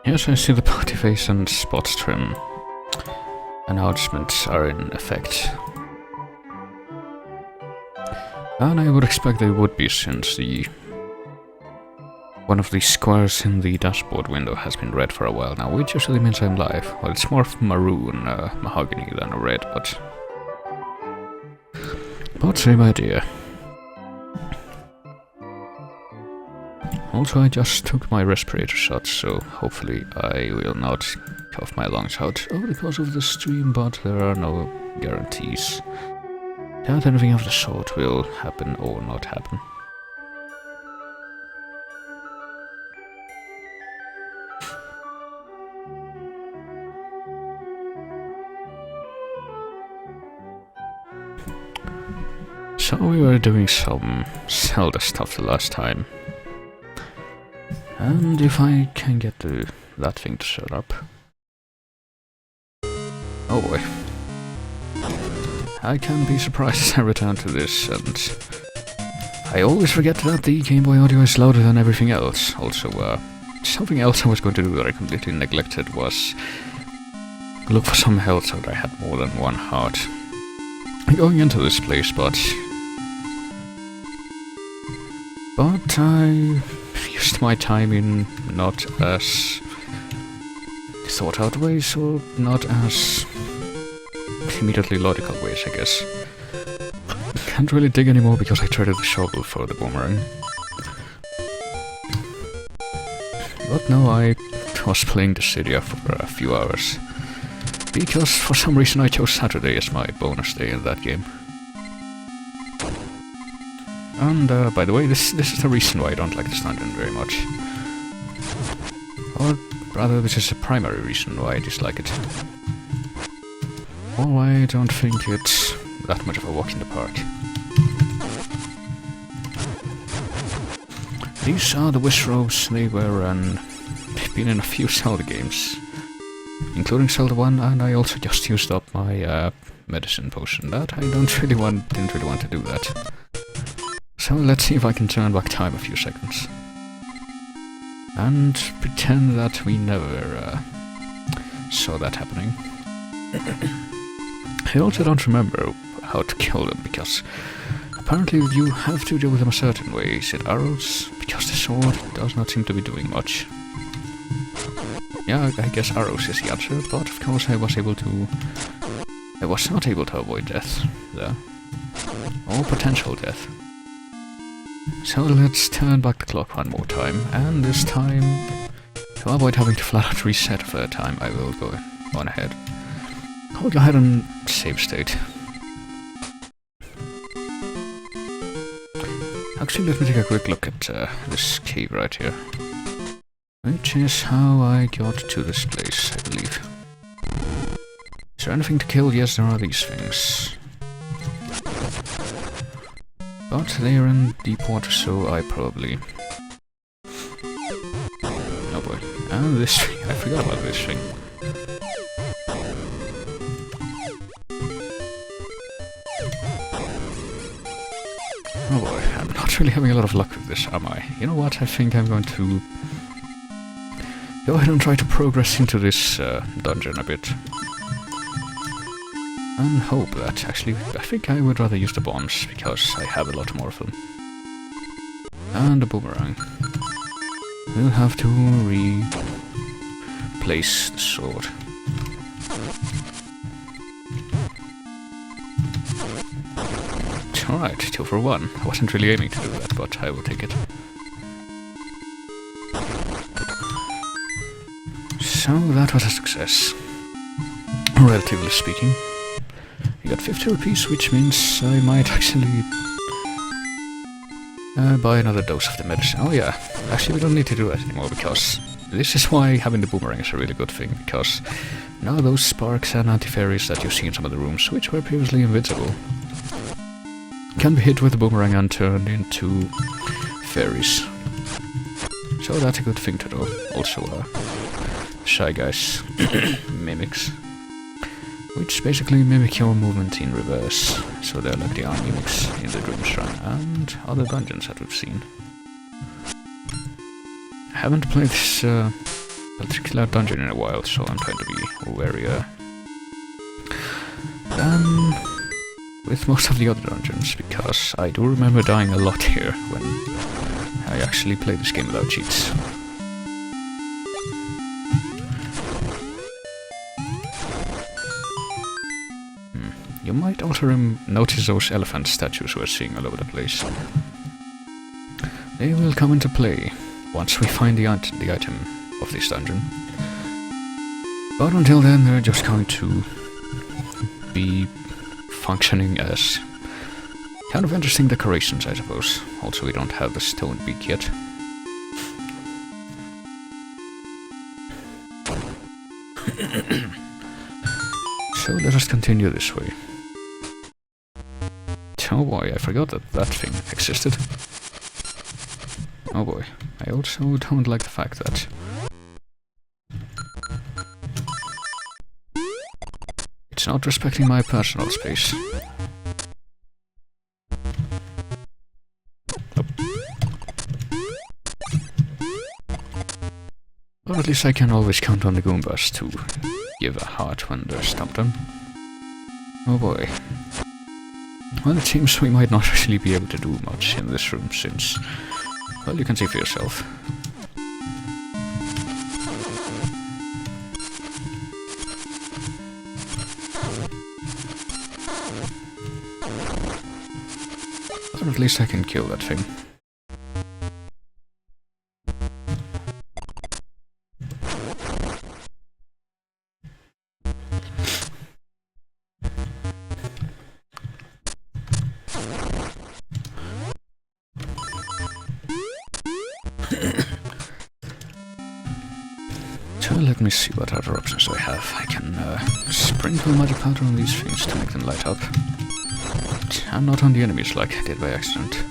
Yes, I see the party face and spots trim announcements are in effect. And I would expect they would be, since one of the squares in the dashboard window has been red for a while now, which usually means I'm live. Well, it's more of maroon, mahogany than a red, but same idea. Also, I just took my respirator shot, so hopefully I will not cough my lungs out over the course of the stream, but there are no guarantees that anything of the sort will happen or not happen. So we were doing some Zelda stuff the last time. And if I can get that thing to shut up. Oh boy. I can be surprised as I return to this, and I always forget that the Game Boy audio is louder than everything else. Also, something else I was going to do that I completely neglected was look for some health so that I had more than one heart going into this place, but I used my time in not as thought out ways, or not as immediately logical ways, I guess. Can't really dig anymore because I traded the shovel for the boomerang. But no, I was playing the city for a few hours, because for some reason I chose Saturday as my bonus day in that game. And by the way, this is the reason why I don't like this dungeon very much. Or rather, this is the primary reason why I dislike it. Or why I don't think it's that much of a walk in the park. These are the wish robes. They were they've been in a few Zelda games, including Zelda 1, and I also just used up my medicine potion. That I didn't really want to do that. So let's see if I can turn back time a few seconds. And pretend that we never saw that happening. I also don't remember how to kill them, because apparently you have to deal with them a certain way. Is it arrows? Because the sword does not seem to be doing much. Yeah, I guess arrows is the answer, but of course I was not able to avoid death there. Or potential death. So let's turn back the clock one more time, and this time, to avoid having to flat out reset a third time, I will go on ahead. I'll go ahead and save state. Actually, let me take a quick look at this cave right here. Which is how I got to this place, I believe. Is there anything to kill? Yes, there are these things. But they are in deep water, so I probably... Oh boy. And this thing. I forgot about this thing. Oh boy, I'm not really having a lot of luck with this, am I? You know what, I think I'm going to go ahead and try to progress into this dungeon a bit. And hope that, actually, I think I would rather use the bombs, because I have a lot more of them. And the boomerang. We'll have to replace the sword. Alright, 2 for 1. I wasn't really aiming to do that, but I will take it. So that was a success. Relatively speaking. We got 50 rupees, which means I might actually buy another dose of the medicine. Oh yeah, actually we don't need to do that anymore, because this is why having the boomerang is a really good thing, because now those sparks and anti-fairies that you see in some of the rooms, which were previously invincible, can be hit with the boomerang and turned into fairies. So that's a good thing to do. Also, Shy Guys mimics, which basically mimic your movement in reverse. So they're like the arm mimics in the Dream Shrine and other dungeons that we've seen. I haven't played this particular dungeon in a while, so I'm trying to be warier than with most of the other dungeons, because I do remember dying a lot here when I actually played this game without cheats. You might also notice those elephant statues we're seeing all over the place. They will come into play once we find the item of this dungeon. But until then, they're just going to be functioning as kind of interesting decorations, I suppose. Also, we don't have the stone beak yet. So let us continue this way. Oh boy, I forgot that that thing existed. Oh boy, I also don't like the fact that it's not respecting my personal space. Oh. But at least I can always count on the Goombas to give a heart when they're stomped on. Oh boy. Well, it seems we might not actually be able to do much in this room, since, well, you can see for yourself. But at least I can kill that thing. So let me see what other options I have. I can sprinkle magic powder on these things to make them light up. And not on the enemies like I did by accident.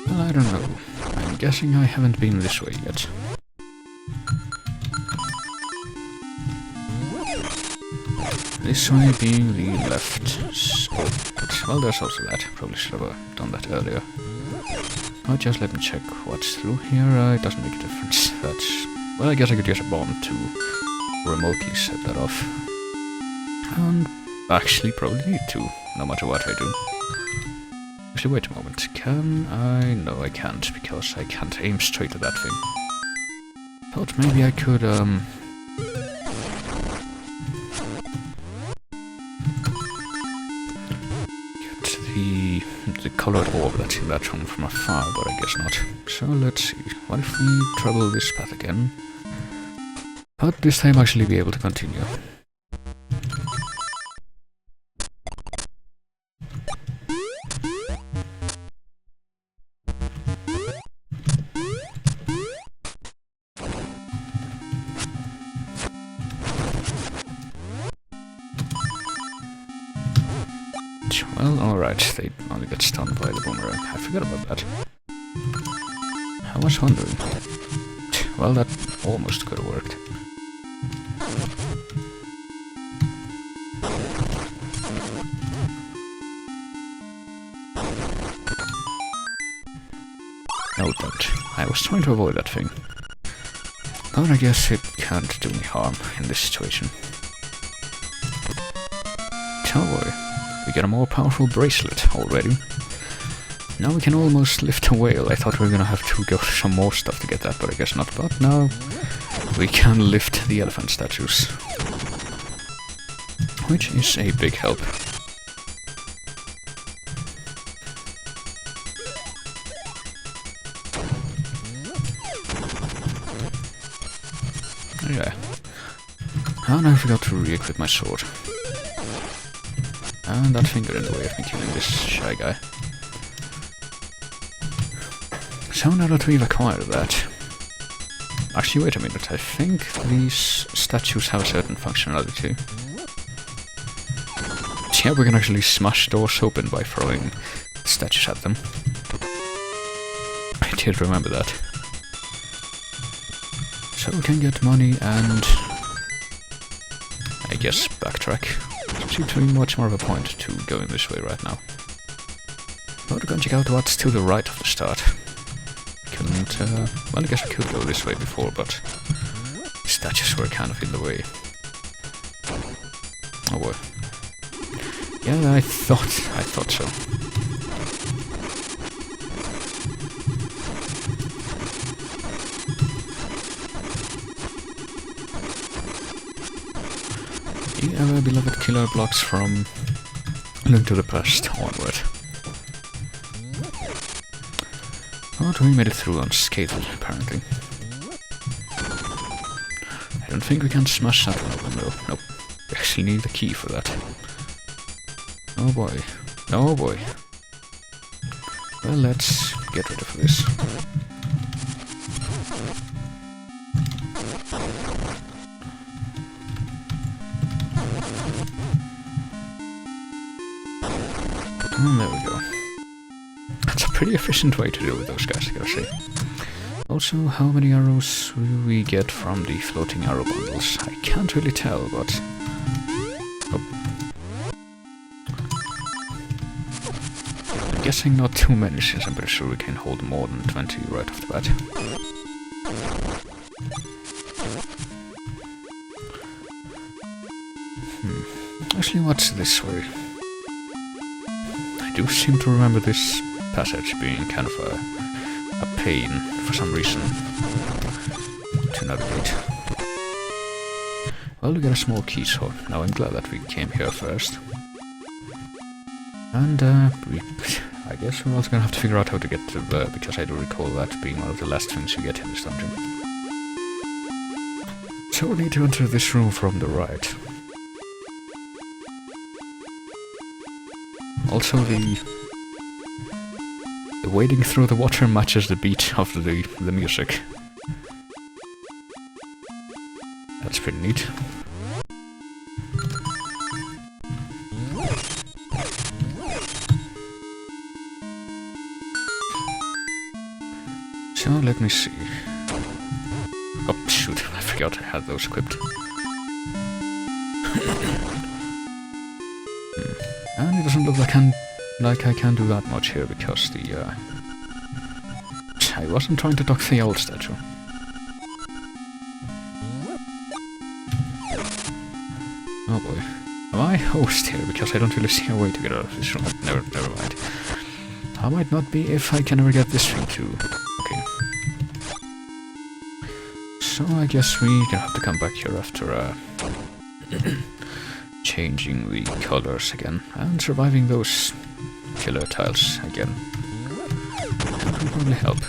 Well, I don't know. I'm guessing I haven't been this way yet. This way being the left spot. Well, there's also that. Probably should have done that earlier. Oh, just let me check what's through here. It doesn't make a difference. That's... well, I guess I could use a bomb to remotely set that off. And actually probably need to, no matter what I do. Actually, wait a moment. Can I? No, I can't, because I can't aim straight at that thing. Thought maybe I could, the colored orb that's in that room from afar, but I guess not. So let's see. What if we travel this path again? But this time actually be able to continue. Well, alright, they only get stunned by the boomerang. I forgot about that. I was wondering. Well, that almost could have worked. No, don't. I was trying to avoid that thing. But I guess it can't do me harm in this situation. Oh boy. We get a more powerful bracelet already. Now we can almost lift a whale. I thought we were gonna have to go for some more stuff to get that, but I guess not. But now we can lift the elephant statues, which is a big help. Yeah. And I forgot to re-equip my sword. And that finger in the way of me killing this shy guy. So now that we've acquired that... Actually, wait a minute, I think these statues have a certain functionality. So yeah, we can actually smash doors open by throwing statues at them. I did remember that. So we can get money and... I guess backtrack. It seems to be much more of a point to going this way right now. But we're going to check out what's to the right of the start. Couldn't, well, I guess we could go this way before, but statues were kind of in the way. Oh boy. Yeah, I thought so. The beloved killer blocks from Link to the Past onward. But we made it through unscathed, apparently. I don't think we can smash that one open though. Nope. We actually need the key for that. Oh boy. Oh boy. Well, let's get rid of this. And there we go. That's a pretty efficient way to deal with those guys, I gotta say. Also, how many arrows will we get from the floating arrow bundles? I can't really tell, but... Oh. I'm guessing not too many, since I'm pretty sure we can hold more than 20 right off the bat. Actually, what's this way? I do seem to remember this passage being kind of a pain for some reason to navigate. Well, we got a small key, so now I'm glad that we came here first. And I guess we're also gonna have to figure out how to get to there, because I do recall that being one of the last things you get in this dungeon. So we need to enter this room from the right. Also, the wading through the water matches the beat of the music. That's pretty neat. So let me see. Oh shoot, I forgot I had those equipped. And it doesn't look like I can do that much here, because the I wasn't trying to dock the old statue. Oh boy. Am I host here? Because I don't really see a way to get out of this room. Never mind. I might not be if I can ever get this thing to... Okay. So I guess we're gonna have to come back here after changing the colors again and surviving those killer tiles again. That will probably help.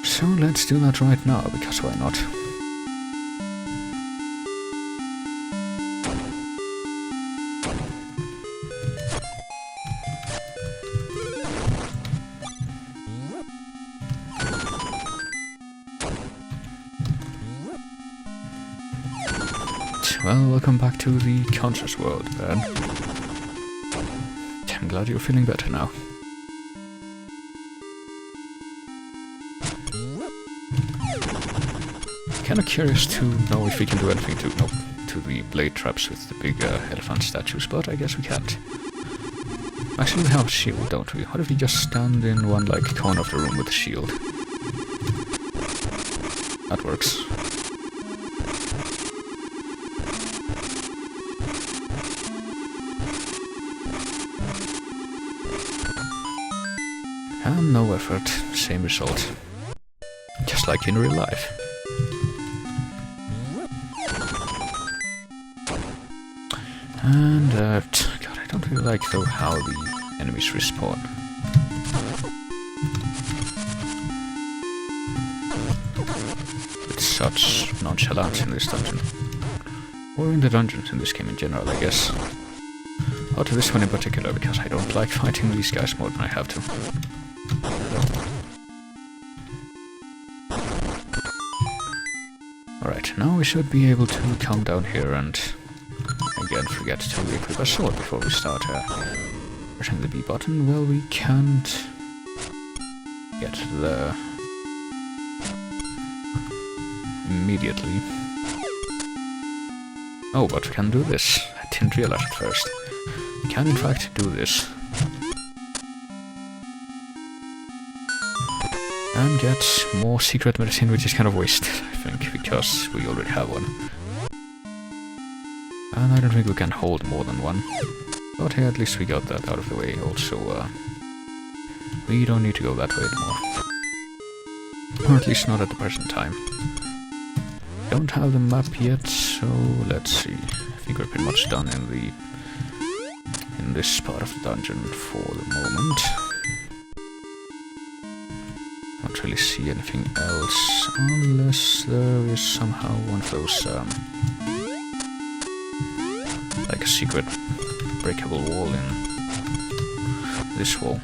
So let's do that right now, because why not? Well, welcome back to the conscious world, Ben. I'm glad you're feeling better now. Kinda curious to know if we can do anything to the blade traps with the big elephant statues, but I guess we can't. Actually, we have a shield, don't we? What if we just stand in one, like, corner of the room with a shield? That works. And no effort, same result. Just like in real life. And, God, I don't really like though how the enemies respawn. It's such nonchalance in this dungeon. Or in the dungeons in this game in general, I guess. Or to this one in particular, because I don't like fighting these guys more than I have to. Alright, now we should be able to come down here and again forget to equip a sword before we start pressing the B button. Well, we can't get there immediately. Oh, but we can do this. I didn't realize at first. We can in fact do this. And get more secret medicine, which is kind of wasted, I think, because we already have one. And I don't think we can hold more than one. But hey, at least we got that out of the way. Also, we don't need to go that way anymore. Or at least not at the present time. Don't have the map yet, so let's see. I think we're pretty much done in this part of the dungeon for the moment. Can't really see anything else, unless there is somehow one of those, like a secret breakable wall in this wall.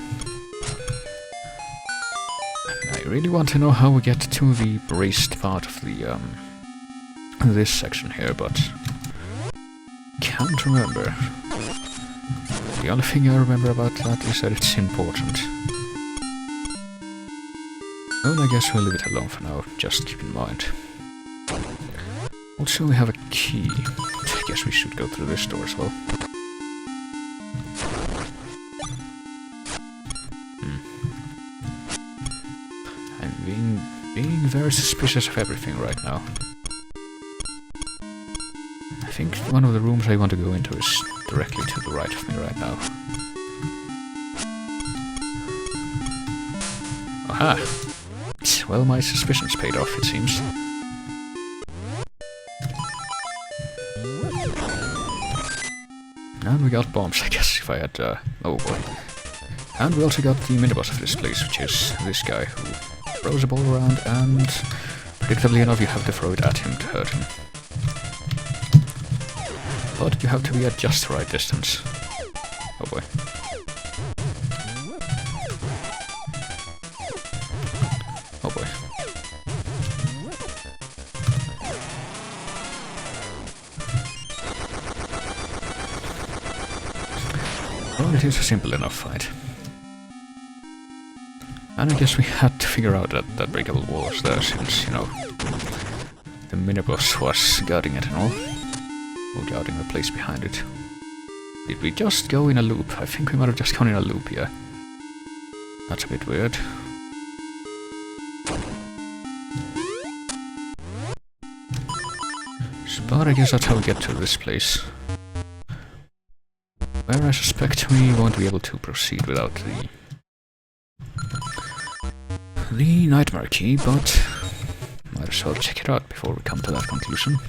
I really want to know how we get to the braced part of the, this section here, but can't remember. The only thing I remember about that is that it's important. Well, I guess we'll leave it alone for now, just keep in mind. Also, we have a key. I guess we should go through this door as well. I'm being very suspicious of everything right now. I think one of the rooms I want to go into is directly to the right of me right now. Aha! Well, my suspicions paid off, it seems. And we got bombs, I guess, if I had, oh boy. And we also got the miniboss of this place, which is this guy who throws a ball around, and predictably enough you have to throw it at him to hurt him. But you have to be at just the right distance. Oh boy. Oh boy. Well, it is a simple enough fight. And I guess we had to figure out that that breakable wall was there since, you know, the miniboss was guarding it and all. Or guarding the place behind it. Did we just go in a loop? I think we might have just gone in a loop, yeah. That's a bit weird. But I guess that's how we get to this place. Where I suspect we won't be able to proceed without the nightmare key, but might as well check it out before we come to that conclusion.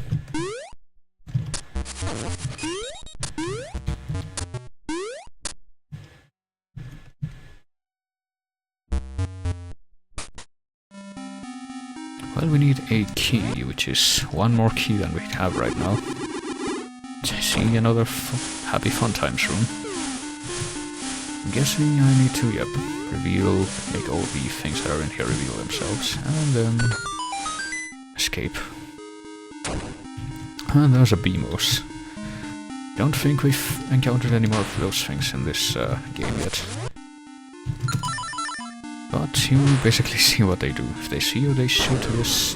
Well, we need a key, which is one more key than we have right now. I see another happy fun times room. I'm guessing I need to, yep, make all the things that are in here reveal themselves, and then escape. And there's a BMOS. Don't think we've encountered any more of those things in this game yet. But you basically see what they do. If they see you, they shoot this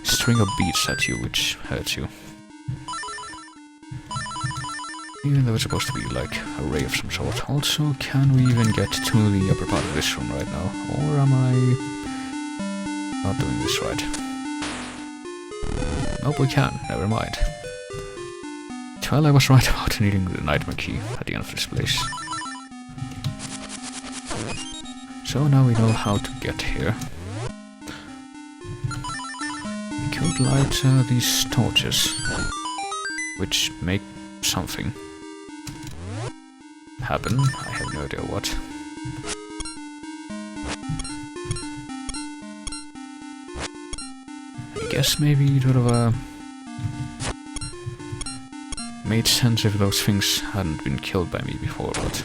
string of beads at you, which hurts you. Even though it's supposed to be like a ray of some sort. Also, can we even get to the upper part of this room right now? Or am I not doing this right? Nope, we can. Never mind. Well, I was right about needing the nightmare key at the end of this place. So now we know how to get here. We could light these torches, which make something happen. I have no idea what. I guess maybe it would have made sense if those things hadn't been killed by me before, but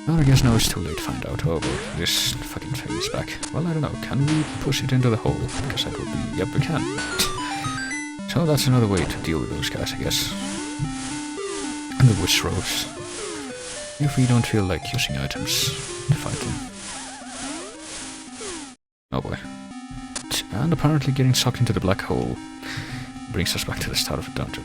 well, I guess now it's too late to find out. Oh boy, this fucking thing is back. Well, I don't know, can we push it into the hole? Because that would be... yep, we can. So that's another way to deal with those guys, I guess. And the witch robes. If we don't feel like using items to fight them. Oh boy. And apparently getting sucked into the black hole brings us back to the start of the dungeon.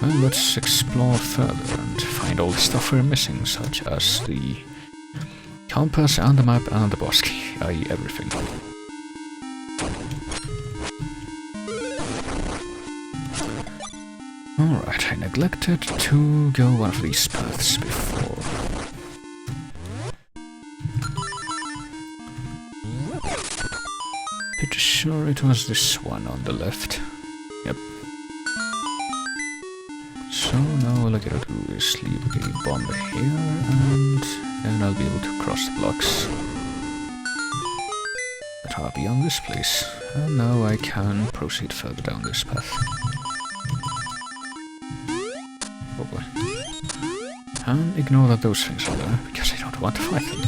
Well, let's explore further and find all the stuff we're missing, such as the compass and the map and the boss key, i.e. everything. Alright, I neglected to go one of these paths before. Pretty sure it was this one on the left. Yep. So now all I gotta do is leave a bomb here, and then I'll be able to cross the blocks that are beyond this place. And now I can proceed further down this path. Oh boy. And ignore that those things are there, because I don't want to fight them.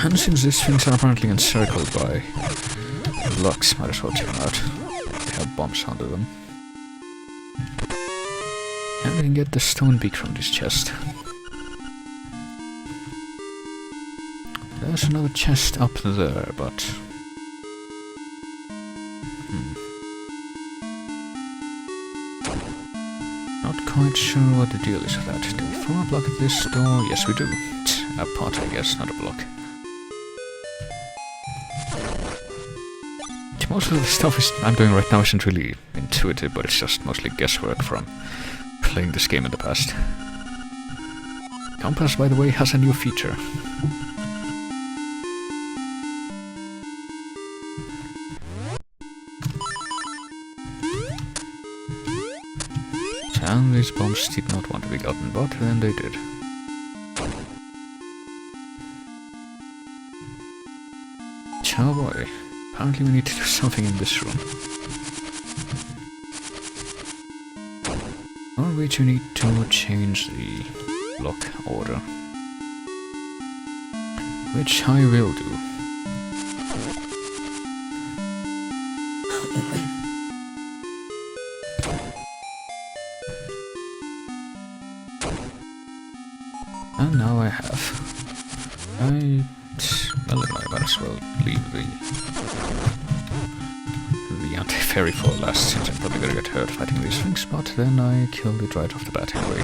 And since these things are apparently encircled by blocks, might as well check them out. They have bombs under them. And we can get the stone beak from this chest. There's another chest up there, but... not quite sure what the deal is with that. Do we throw a block at this door? Yes, we do. A pot, I guess, not a block. Most of the stuff I'm doing right now isn't really intuitive, but it's just mostly guesswork from playing this game in the past. Compass, by the way, has a new feature. And these bombs did not want to be gotten, but then they did. Oh boy. Apparently we need to do something in this room. Or we do need to change the block order. Which I will do. And now I have. Well, I might as well leave the anti-fairy for last, since I'm probably gonna get hurt fighting these things, but then I killed it right off the bat anyway.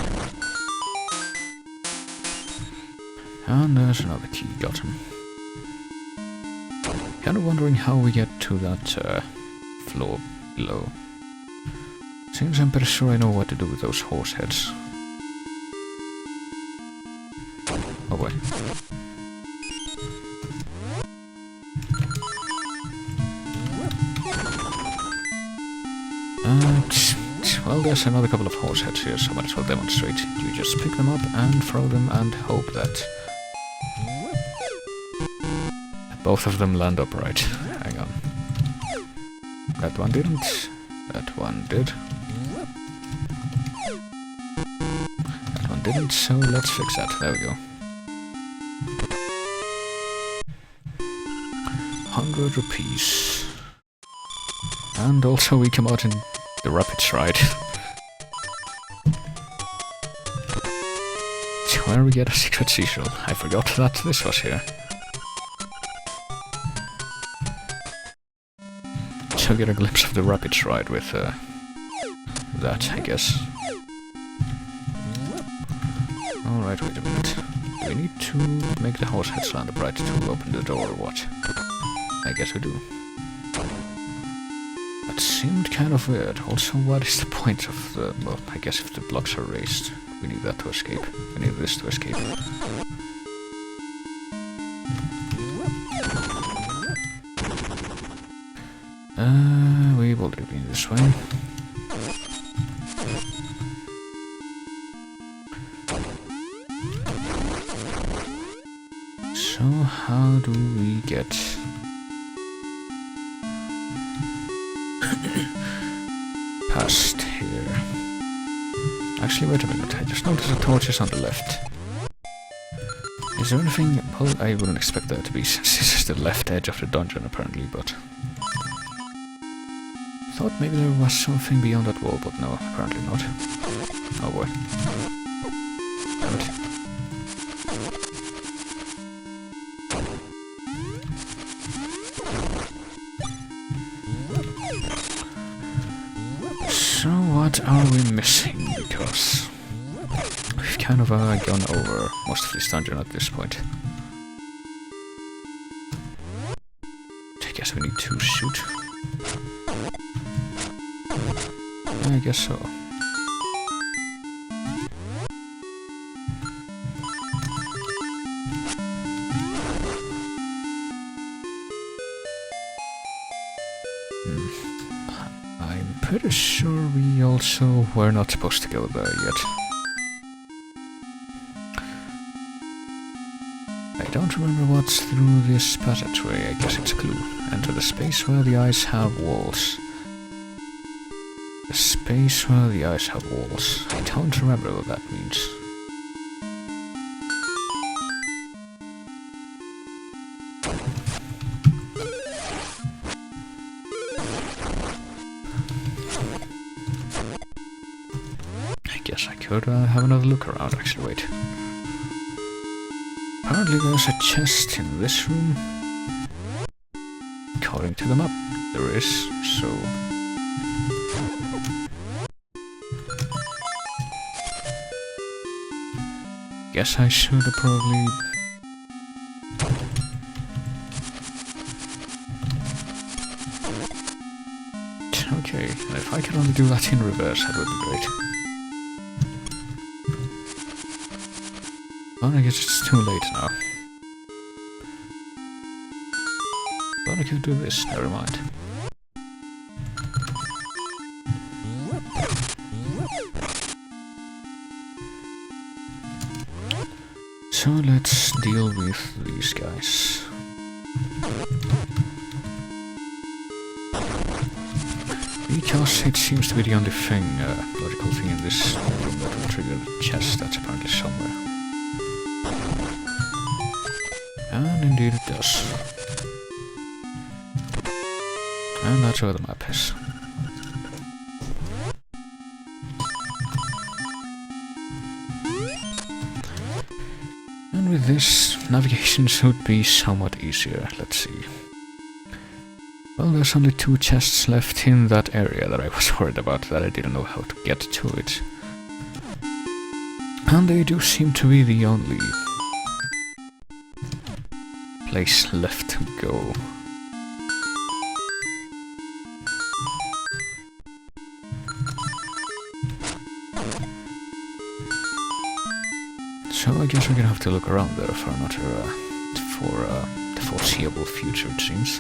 And there's another key, got him. Kinda wondering how we get to that floor below. Seems I'm pretty sure I know what to do with those horse heads. Oh boy. Well, there's another couple of horse heads here, so I might as well demonstrate. You just pick them up and throw them and hope that both of them land upright. Hang on. That one didn't. That one did. That one didn't, so let's fix that. There we go. 100 rupees. And also we come out in the rapid stride. Where we get a secret seashell. I forgot that this was here. So get a glimpse of the rapid stride with that, I guess. Alright, wait a minute. Do we need to make the horse heads land upright to open the door or what? I guess we do. seemed kind of weird. Also, what is the point of the... Well, I guess if the blocks are raised, we need that to escape. We need this to escape. We will do it this way. So, how do we get... past here? Actually, wait a minute, I just noticed the torch is on the left. Is there anything... Well, I wouldn't expect that to be, since this is the left edge of the dungeon apparently, but... Thought maybe there was something beyond that wall, but no, apparently not. Oh boy. Damn it. So what are we missing? Because we've kind of gone over most of this dungeon at this point. I guess we need to shoot. I guess so. I'm pretty sure we also were not supposed to go there yet. I don't remember what's through this passageway. I guess it's a clue. Enter the space where the eyes have walls. The space where the eyes have walls. I don't remember what that means. I guess I could have another look around, actually, wait. Apparently there's a chest in this room. According to the map, there is, so... Guess I should have probably... Okay, if I could only do that in reverse, that would be great. Well, I guess it's too late now. But I could do this, never mind. So let's deal with these guys. Because it seems to be the only thing, logical thing in this room that will trigger the chest that's apparently somewhere. And indeed it does. And that's where the map is. And with this, navigation should be somewhat easier. Let's see. Well, there's only 2 chests left in that area that I was worried about, that I didn't know how to get to it. And they do seem to be the only place left to go. So I guess we're gonna have to look around there for another, the foreseeable future, it seems.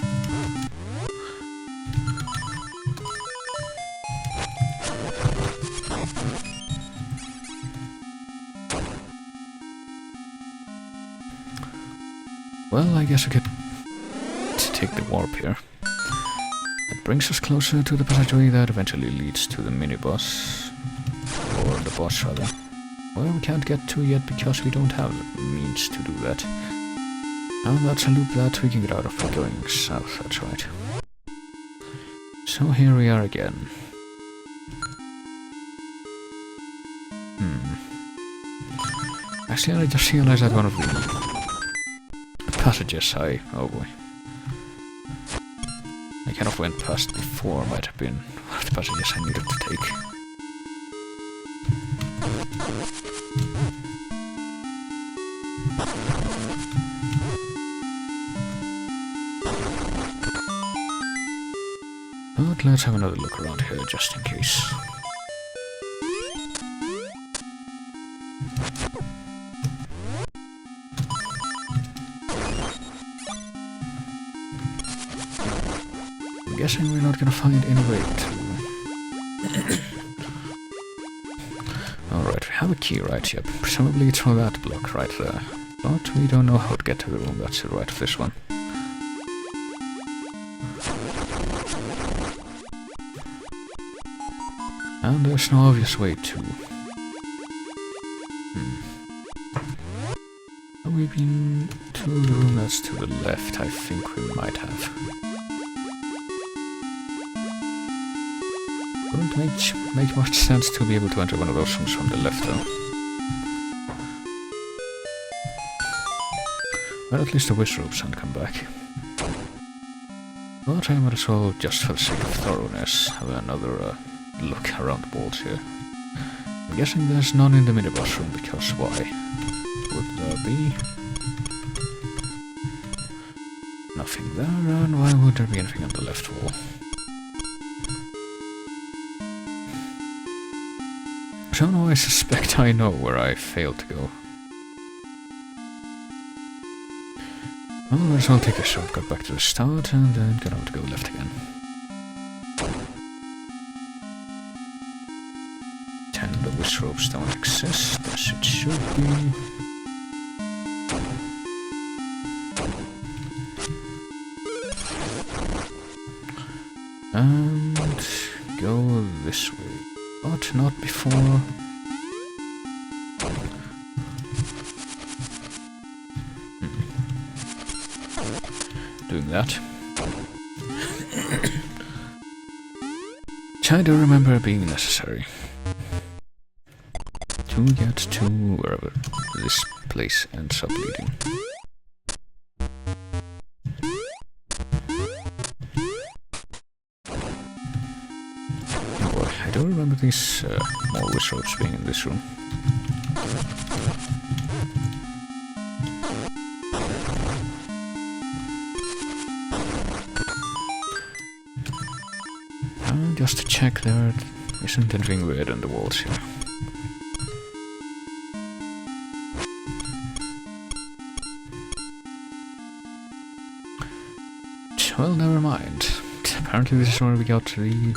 Well, I guess we could take the warp here. That brings us closer to the passageway that eventually leads to the mini-boss. Or the boss, rather. Well, we can't get to yet because we don't have the means to do that. And that's a loop that we can get out of by going south, that's right. So here we are again. Actually, I just realized that one of the passages oh boy. I kind of went past before, might have been one of the passages I needed to take. But let's have another look around here, just in case. I'm guessing we're not gonna find any way to... Alright, we have a key right here. Presumably it's from that block right there. But we don't know how to get to the room that's to the right of this one. And there's no obvious way to... Have we been to the room that's to the left? I think we might have. Wouldn't make much sense to be able to enter one of those rooms from the left though. Well, at least the wish ropes haven't come back. But I might as well, just for the sake of thoroughness, have another look around the walls here. I'm guessing there's none in the miniboss room, because why would there be? Nothing there, and why would there be anything on the left wall? So now I suspect I know where I failed to go. Well, might as well take a shortcut back to the start and then gonna have to go left again. 10 the wish ropes don't exist, as it should be. And go this way, but not before. Doing that. Which I do remember being necessary to get to wherever this place ends up leading. Oh boy, I do remember these more wish ropes being in this room. Just to check there isn't anything weird on the walls here. Well, never mind. Apparently this is where we got the...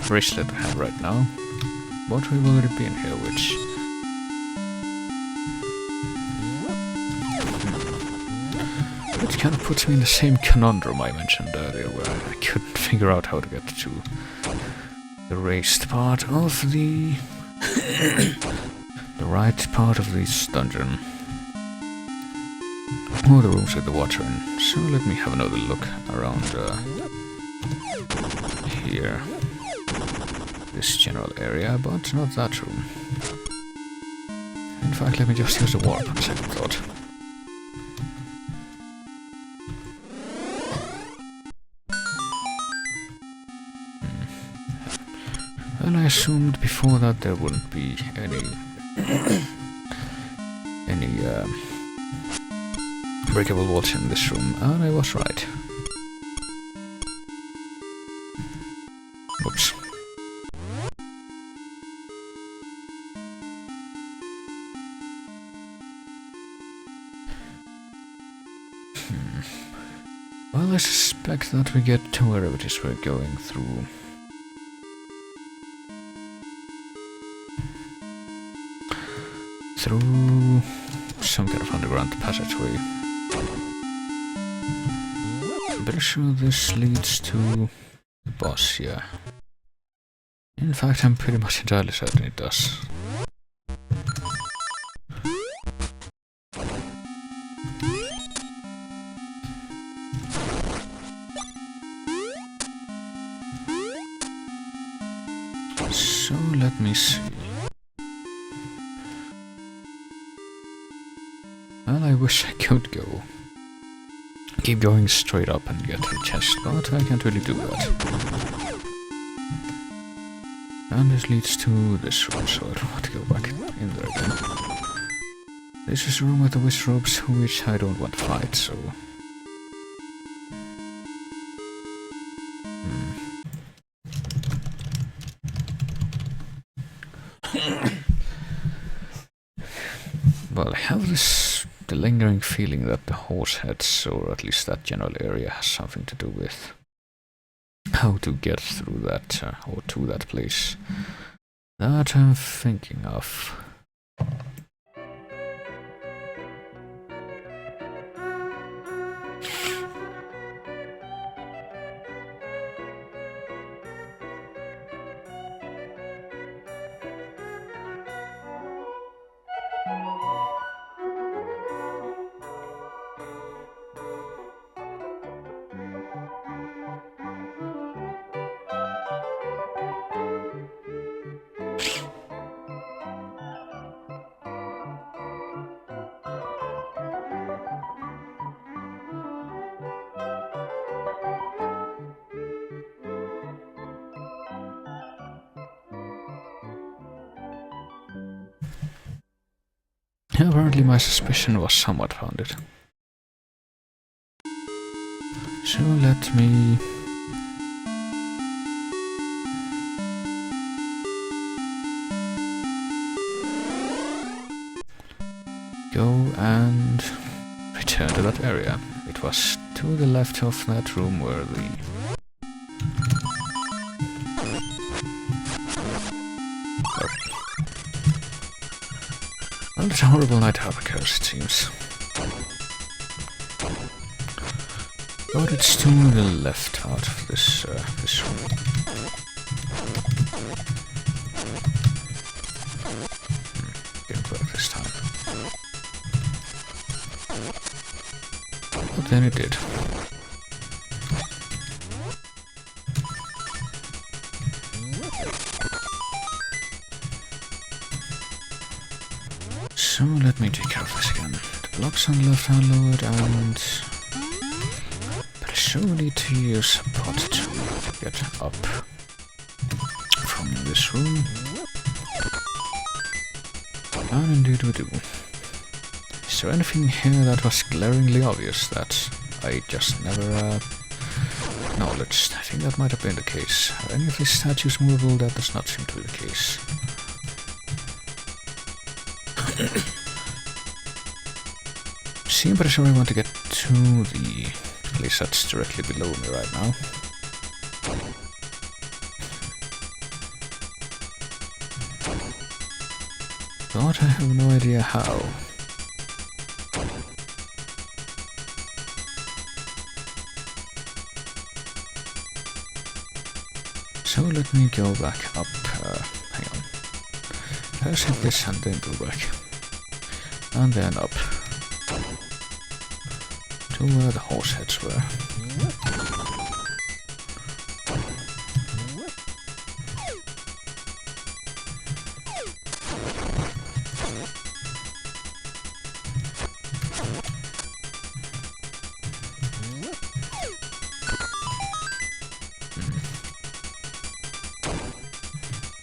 bracelet we have right now. What will it be in here, which... It kind of puts me in the same conundrum I mentioned earlier, where I couldn't figure out how to get to the raised part of the... the right part of this dungeon. Or the rooms with the water in. So let me have another look around here. This general area, but not that room. In fact, let me just use the warp on second thought. Well, I assumed before that there wouldn't be any breakable walls in this room, and I was right. Oops. Well, I suspect that we get to wherever it is we're going through. Through some kind of underground passageway. I'm pretty sure this leads to the boss, yeah. In fact, I'm pretty much entirely certain it does. So, let me see. Well, I wish I could go. Keep going straight up and get to the chest, but I can't really do that. And this leads to this room, so I don't want to go back in there again. This is a room with the wish robes, which I don't want to fight, so... Well, I have the lingering feeling that the horse heads, or at least that general area, has something to do with how to get through that, or to that place that I'm thinking of. Apparently my suspicion was somewhat founded. So let me... go and return to that area. It was to the left of that room where the... Well, it's a horrible night have occurred, it seems. But it's to the left out of this room. Didn't work this time. But then it did. So let me take care of this again. The blocks on the left are lowered and... presumably to use a pot to get up from this room. And indeed we do. Is there anything here that was glaringly obvious that I just never acknowledged? I think that might have been the case. Are any of these statues movable? That does not seem to be the case. See, I'm pretty sure I want to get to the place that's directly below me right now. But I have no idea how. So let me go back up. Hang on. First hit this and then go back. And then up. To where the horse heads were.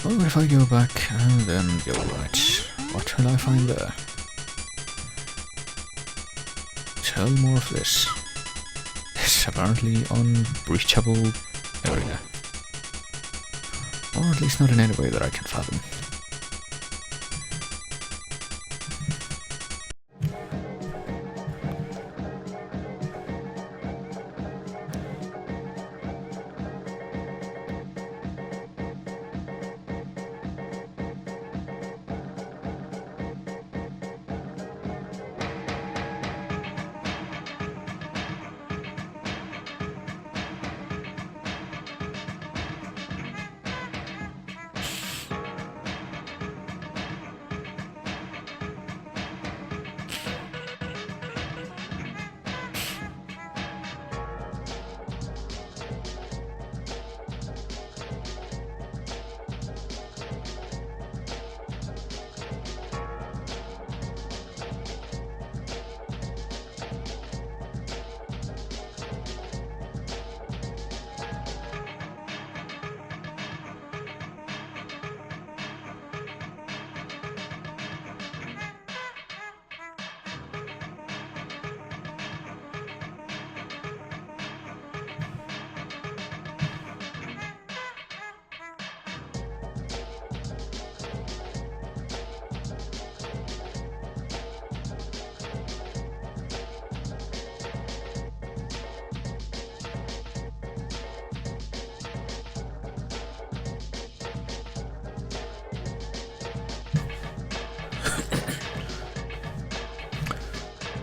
Well, if I go back and then go right, what will I find there? Tell more of this. This apparently unbreachable area. Or at least not in any way that I can fathom.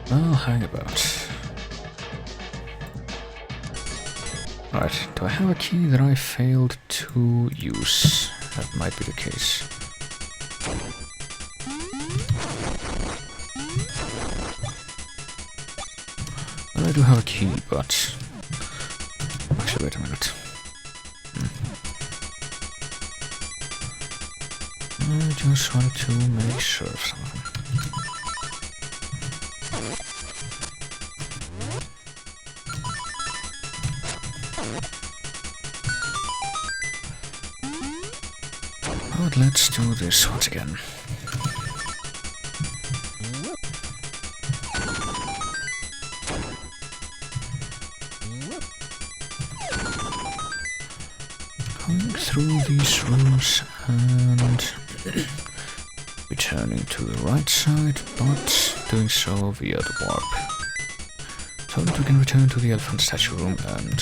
I'll hang about. Alright, do I have a key that I failed to use? That might be the case. Well, I do have a key, but... Actually, wait a minute. I just wanted to make sure of something. But let's do this once again. Going through these rooms and returning to the right side, but doing so via the warp. So that we can return to the elephant statue room and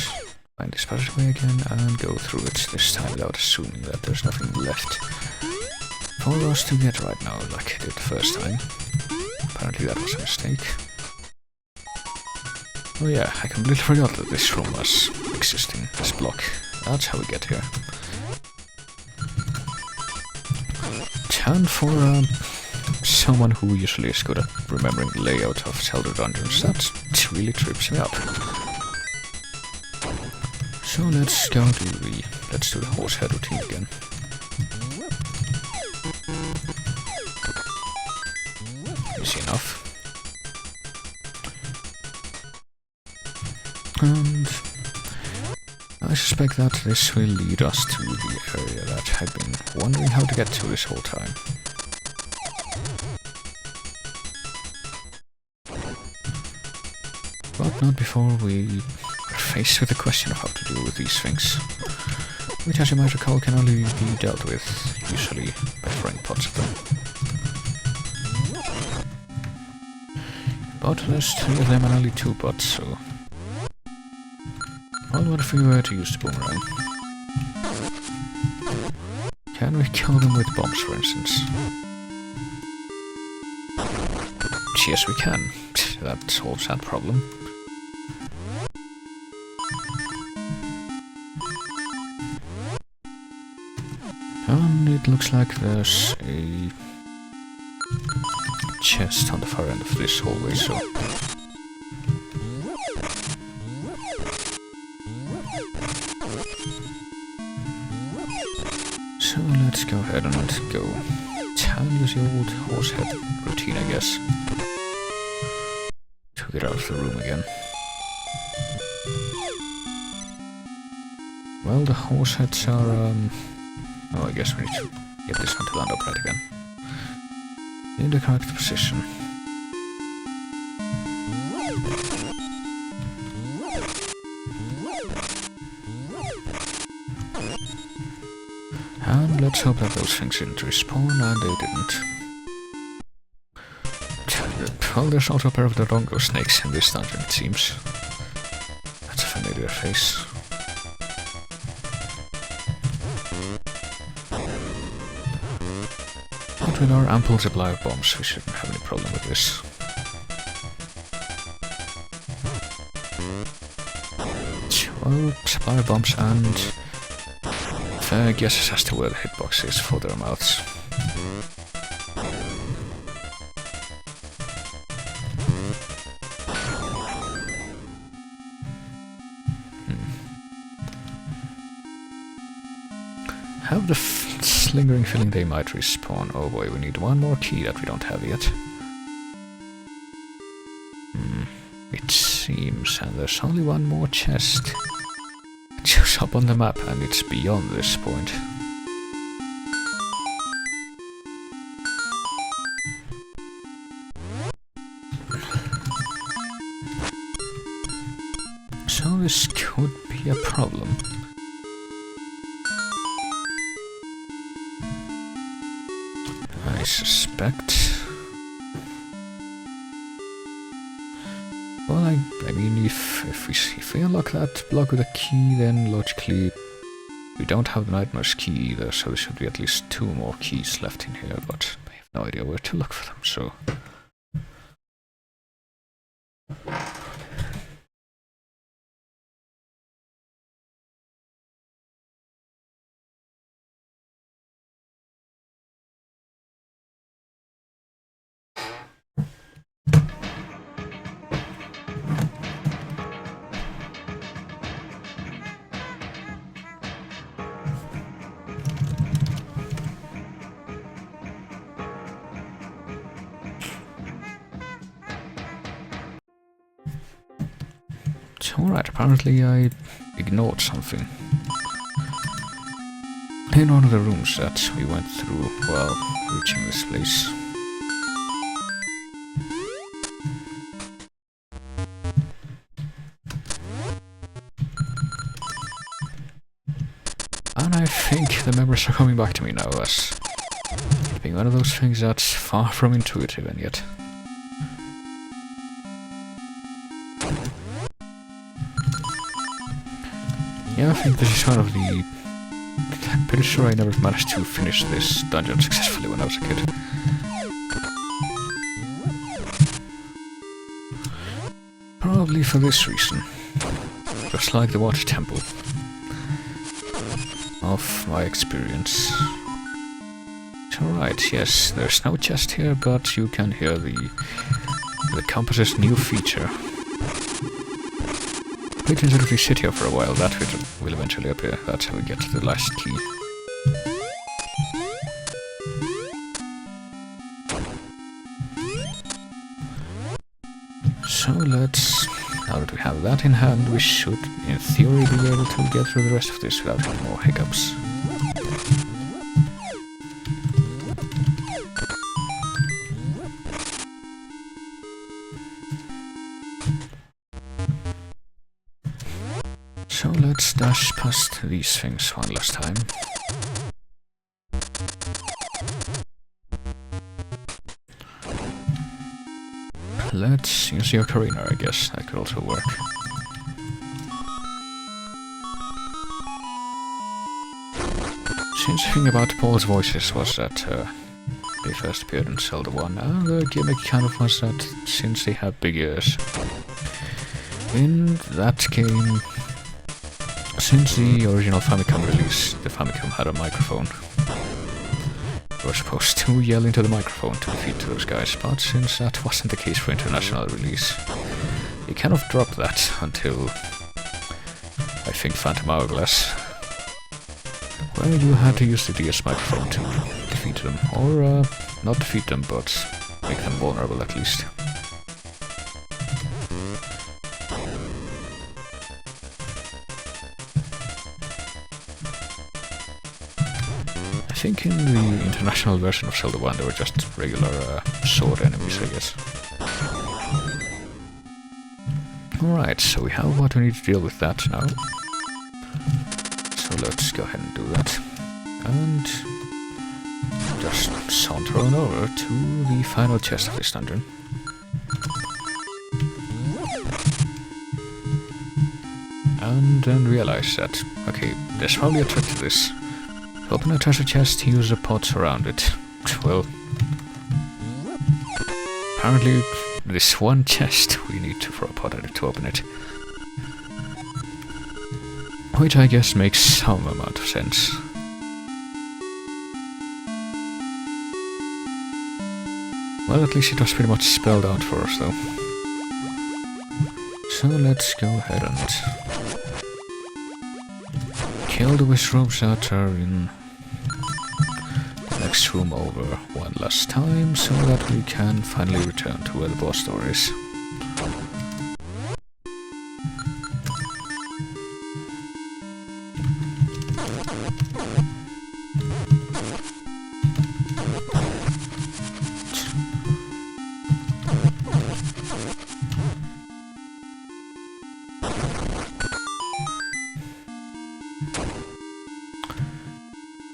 find this passageway again and go through it this time without assuming that there's nothing left for us to get right now like I did the first time. Apparently that was a mistake. Oh yeah, I completely forgot that this room was existing, this block. That's how we get here. 10 for someone who usually is good at remembering the layout of Zelda dungeons. That really trips me up. So let's do the horse head routine again. Easy enough. And I suspect that this will lead us to the area that I've been wondering how to get to this whole time. But not before we are faced with the question of how to deal with these things, which, as you might recall, can only be dealt with, usually, by throwing pots at them. But there's 3 of them and only 2 pots, so... Well, what if we were to use the boomerang? Can we kill them with bombs, for instance? Yes, we can. That solves that problem. And it looks like there's a chest on the far end of this hallway, so... So let's go ahead and go use the old horse head routine, I guess. To get out of the room again. Well, the horse heads are, oh, I guess we need to get this one to land upright again. In the correct position. And let's hope that those things didn't respawn, and they didn't. Well, there's also a pair of the Dongo snakes in this dungeon, it seems. That's a familiar face. But with our ample supply of bombs, we shouldn't have any problem with this. Well, supply of bombs and... guesses as to where the hitbox is for their mouths. Have the lingering feeling they might respawn. Oh boy, we need one more key that we don't have yet. It seems, and there's only one more chest. It shows up on the map, and it's beyond this point. So this could be a problem. I suspect... Well, I mean, if we unlock that block with a key, then logically we don't have the Nightmare's key either, so there should be at least 2 more keys left in here, but I have no idea where to look for them, so... Alright, apparently I ignored something. In one of the rooms that we went through while reaching this place. And I think the memories are coming back to me now as being one of those things that's far from intuitive and yet. Yeah, I think this is one of the... I'm pretty sure I never managed to finish this dungeon successfully when I was a kid. Probably for this reason. Just like the water temple. Of my experience. Alright, yes, there's no chest here, but you can hear the compass's new feature. Wait until we sit here for a while, that will eventually appear. That's how we get to the last key. So let's... Now that we have that in hand, we should, in theory, be able to get through the rest of this without any more hiccups. So let's dash past these things one last time. Let's use the ocarina, I guess. That could also work. Since the thing about Paul's voices was that they first appeared in Zelda 1, the gimmick kind of was that since they have big ears. In that game, since the original Famicom release, the Famicom had a microphone. You were supposed to yell into the microphone to defeat those guys, but since that wasn't the case for international release, they kind of dropped that until, I think, Phantom Hourglass, where you had to use the DS microphone to defeat them, or not defeat them, but make them vulnerable at least. I think in the international version of Zelda 1 they were just regular sword enemies, I guess. Alright, so we have what we need to deal with that now. So let's go ahead and do that. And just saunter on over to the final chest of this dungeon. And then realize that, okay, there's probably a trick to this. To open a treasure chest, use the pots around it. Well, apparently this one chest we need to throw a pot at it to open it. Which I guess makes some amount of sense. Well, at least it was pretty much spelled out for us though. So let's go ahead and kill the wish robes that are in the next room over one last time, so that we can finally return to where the boss door is.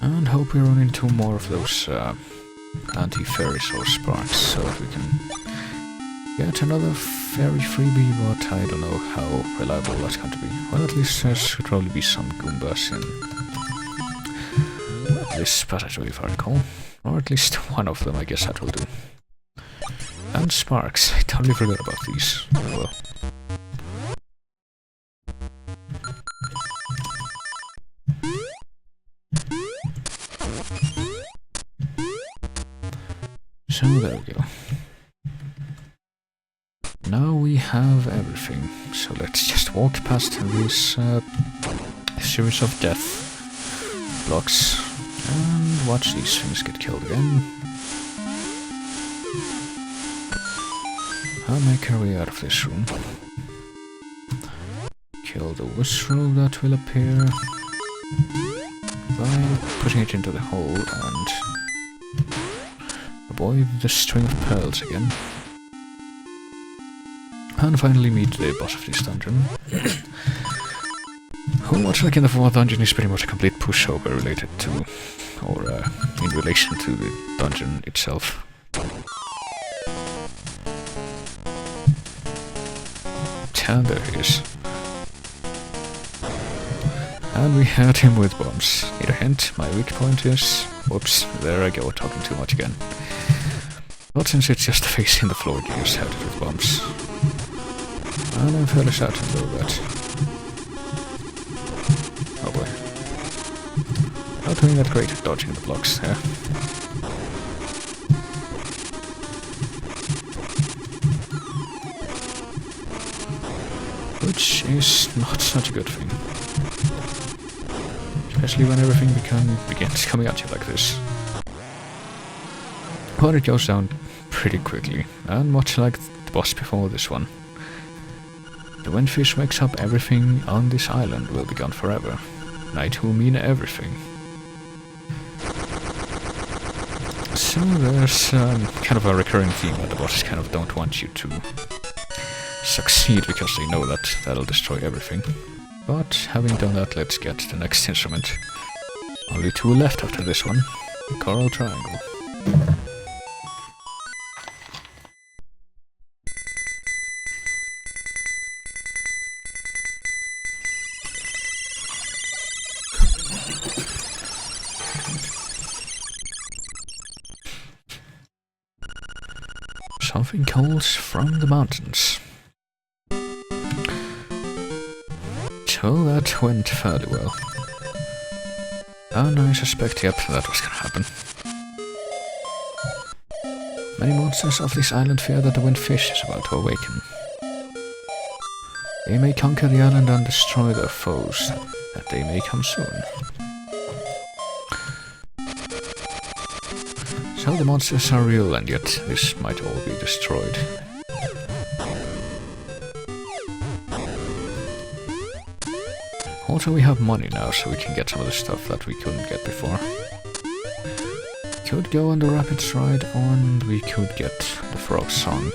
And hope we run into more of those anti-fairy soul sparks so that we can get another fairy freebie, but I don't know how reliable that's going to be. Well, at least there should probably be some Goombas in this passageway if I recall. Or at least one of them, I guess that will do. And sparks, I totally forgot about these. Oh well. So there we go. Now we have everything, so let's just walk past this series of death blocks and watch these things get killed again. I'll make our way out of this room. kill the whistle that will appear by putting it into the hole and avoid the string of pearls again. And finally meet the boss of this dungeon. Who, much like in the 4th dungeon, is pretty much a complete pushover related to, or in relation to the dungeon itself. And there he is. And we had him with bombs. Need a hint? My weak point is... Whoops, there I go, talking too much again. But since it's just a face in the floor, you just have it with bombs. And I'm fairly certain though that... Oh boy. Not doing that great at dodging the blocks there. Which is not such a good thing. Especially when everything begins coming at you like this. But it goes down pretty quickly, and much like the boss before this one. The windfish wakes up, everything on this island will be gone forever. And I do mean everything. So there's kind of a recurring theme that the bosses kind of don't want you to succeed because they know that that'll destroy everything. But having done that, let's get the next instrument. Only 2 left after this one. The coral triangle. Something calls from the mountains. So that went fairly well. And I suspect, yep, that was gonna happen. Many monsters of this island fear that the windfish is about to awaken. They may conquer the island and destroy their foes, and they may come soon. So the monsters are real, and yet this might all be destroyed. Also, we have money now, so we can get some of the stuff that we couldn't get before. Could go on the rapids ride, and we could get the frog song.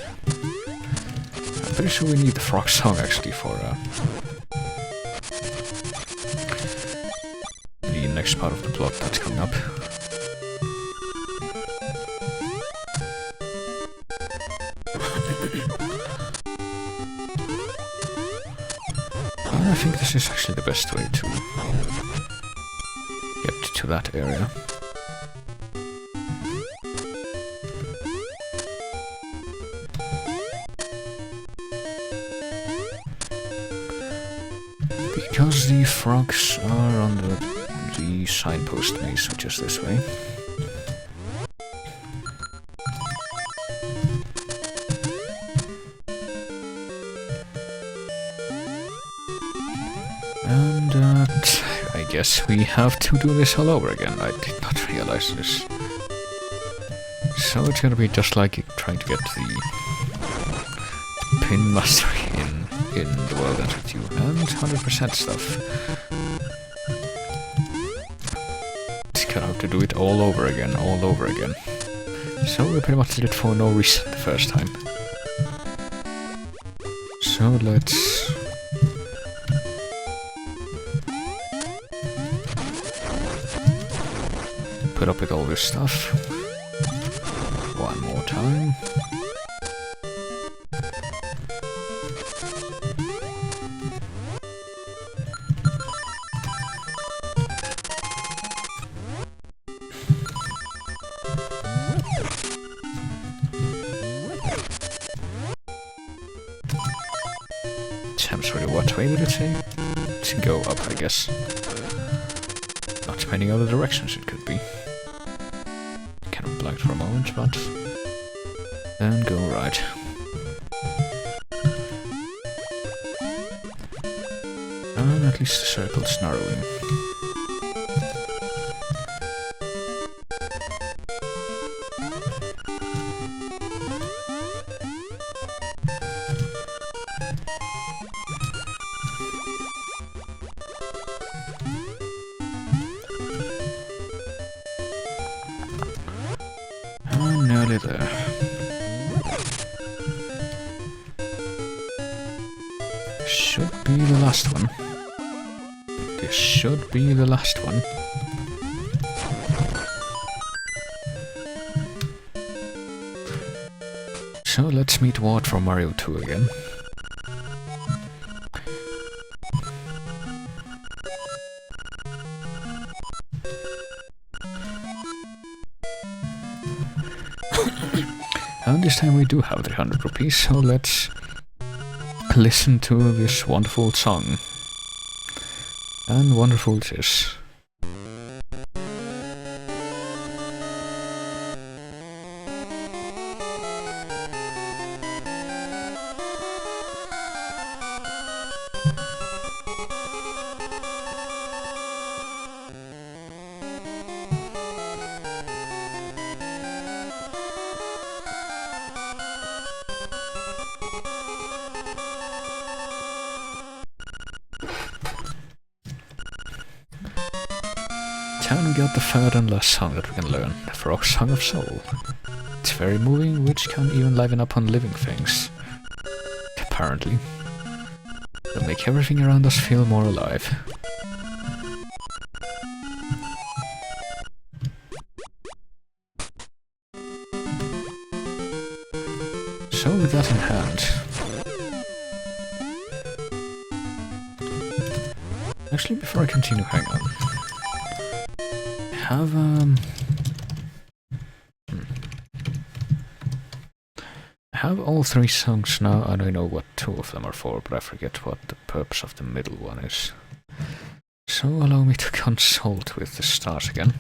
I'm pretty sure we need the frog song actually for the next part of the plot that's coming up. I think this is actually the best way to get to that area. Because the frogs are on the signpost maze, which is this way. And I guess we have to do this all over again. I did not realize this. So it's gonna be just like trying to get the pin mastery in the world ends with you, and 100% stuff. It's gonna have to do it all over again, So we pretty much did it for no reason the first time. So let's... put up with all this stuff. One more time. I'm sorry, what way did it say? To go up, I guess. Not many other directions it could be. Kind of blanked for a moment, but... then go right. And at least the circle's narrowing. should be the last one. This should be the last one. So let's meet Ward from Mario 2 again. And this time we do have 300 rupees, so let's listen to this wonderful song. And wonderful it is. Now we got the third and last song that we can learn, the Frog Song of Soul. It's very moving, which can even liven up on living things. Apparently. It'll make everything around us feel more alive. So with that in hand... Actually, before I continue, hang on. I have all three songs now, and I know what two of them are for, but I forget what the purpose of the middle one is. So allow me to consult with the stars again.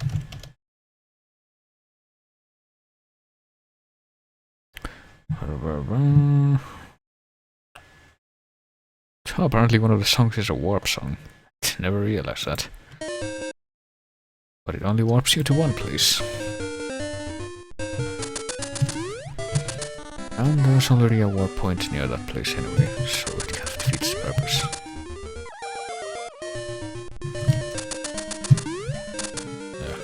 So apparently one of the songs is a warp song. Never realized that. But it only warps you to one place. And there's already a warp point near that place anyway, so it kind of defeats the purpose. There.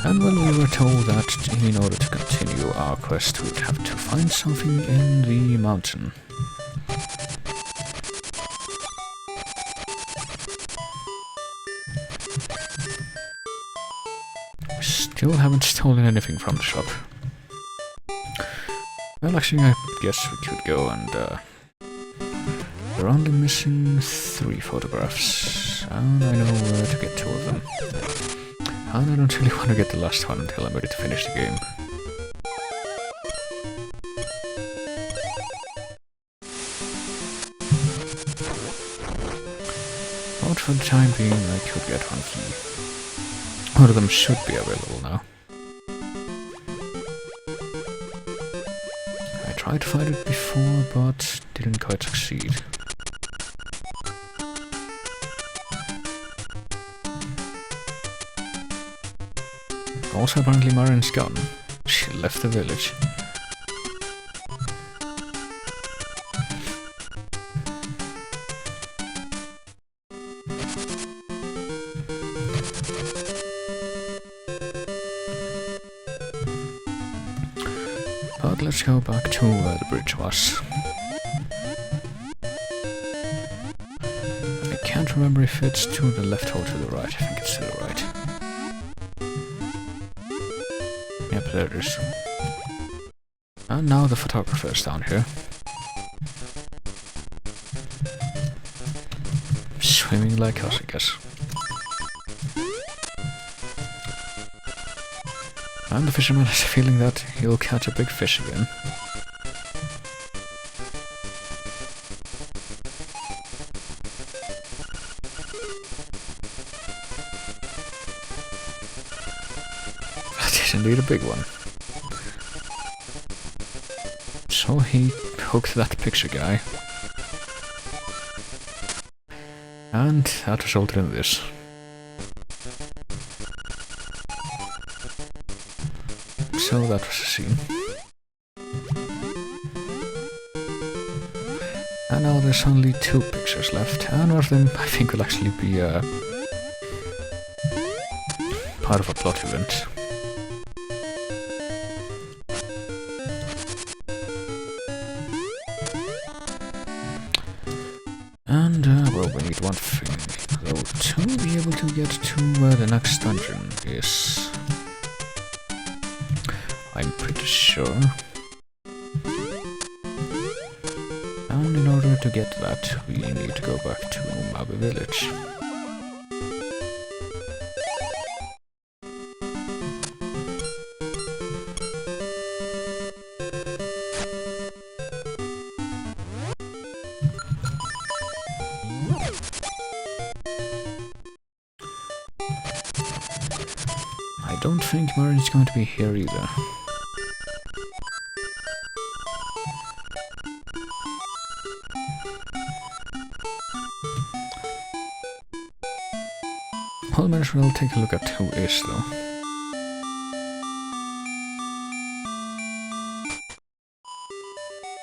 And when we were told that in order to continue our quest we would have to find something in the mountain. Still haven't stolen anything from the shop. Well, actually I guess we could go and we're only missing 3 photographs, and I know where to get 2 of them. And I don't really want to get the last one until I'm ready to finish the game. But for the time being, I could get one key. One of them should be available now. I tried to find it before, but didn't quite succeed. Also, apparently Marin's gone. She left the village. But let's go back to where the bridge was. I can't remember if it's to the left or to the right. I think it's to the right. Yep, there it is. And now the photographer is down here. Swimming like us, I guess. And the fisherman has a feeling that he'll catch a big fish again. Indeed a big one. So he hooked that picture guy. And that resulted in this. So that was the scene. And now there's only 2 pictures left, and one of them I think will actually be part of a plot event. And, well, we need one thing, though, to be able to get to where the next dungeon is. I'm pretty sure. And in order to get that, we need to go back to Mabe Village. I don't think Marin's going to be here either. Well, might as well take a look at who is, though.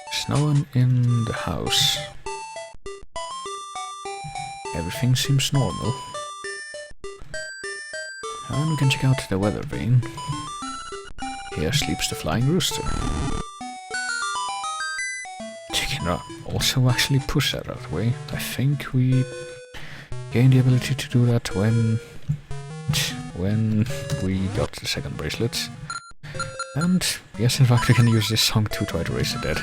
There's no one in the house. Everything seems normal. And we can check out the weather vane. Here sleeps the flying rooster. You can also actually push that out of the way. I think we gained the ability to do that when we got the second bracelet. And yes, in fact, we can use this song to try to raise the dead.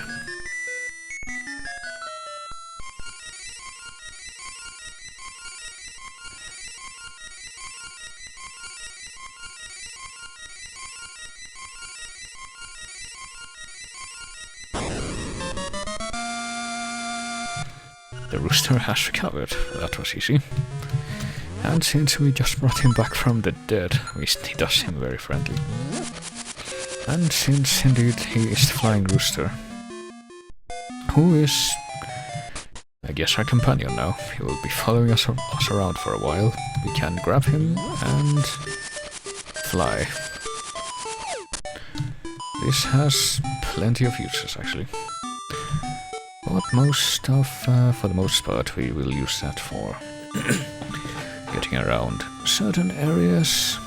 The rooster has recovered. That was easy. And since we just brought him back from the dead, he does seem very friendly. And since indeed he is the flying rooster, who is, I guess, our companion now. He will be following us around for a while. We can grab him and fly. This has plenty of uses, actually. But for the most part, we will use that for getting around certain areas.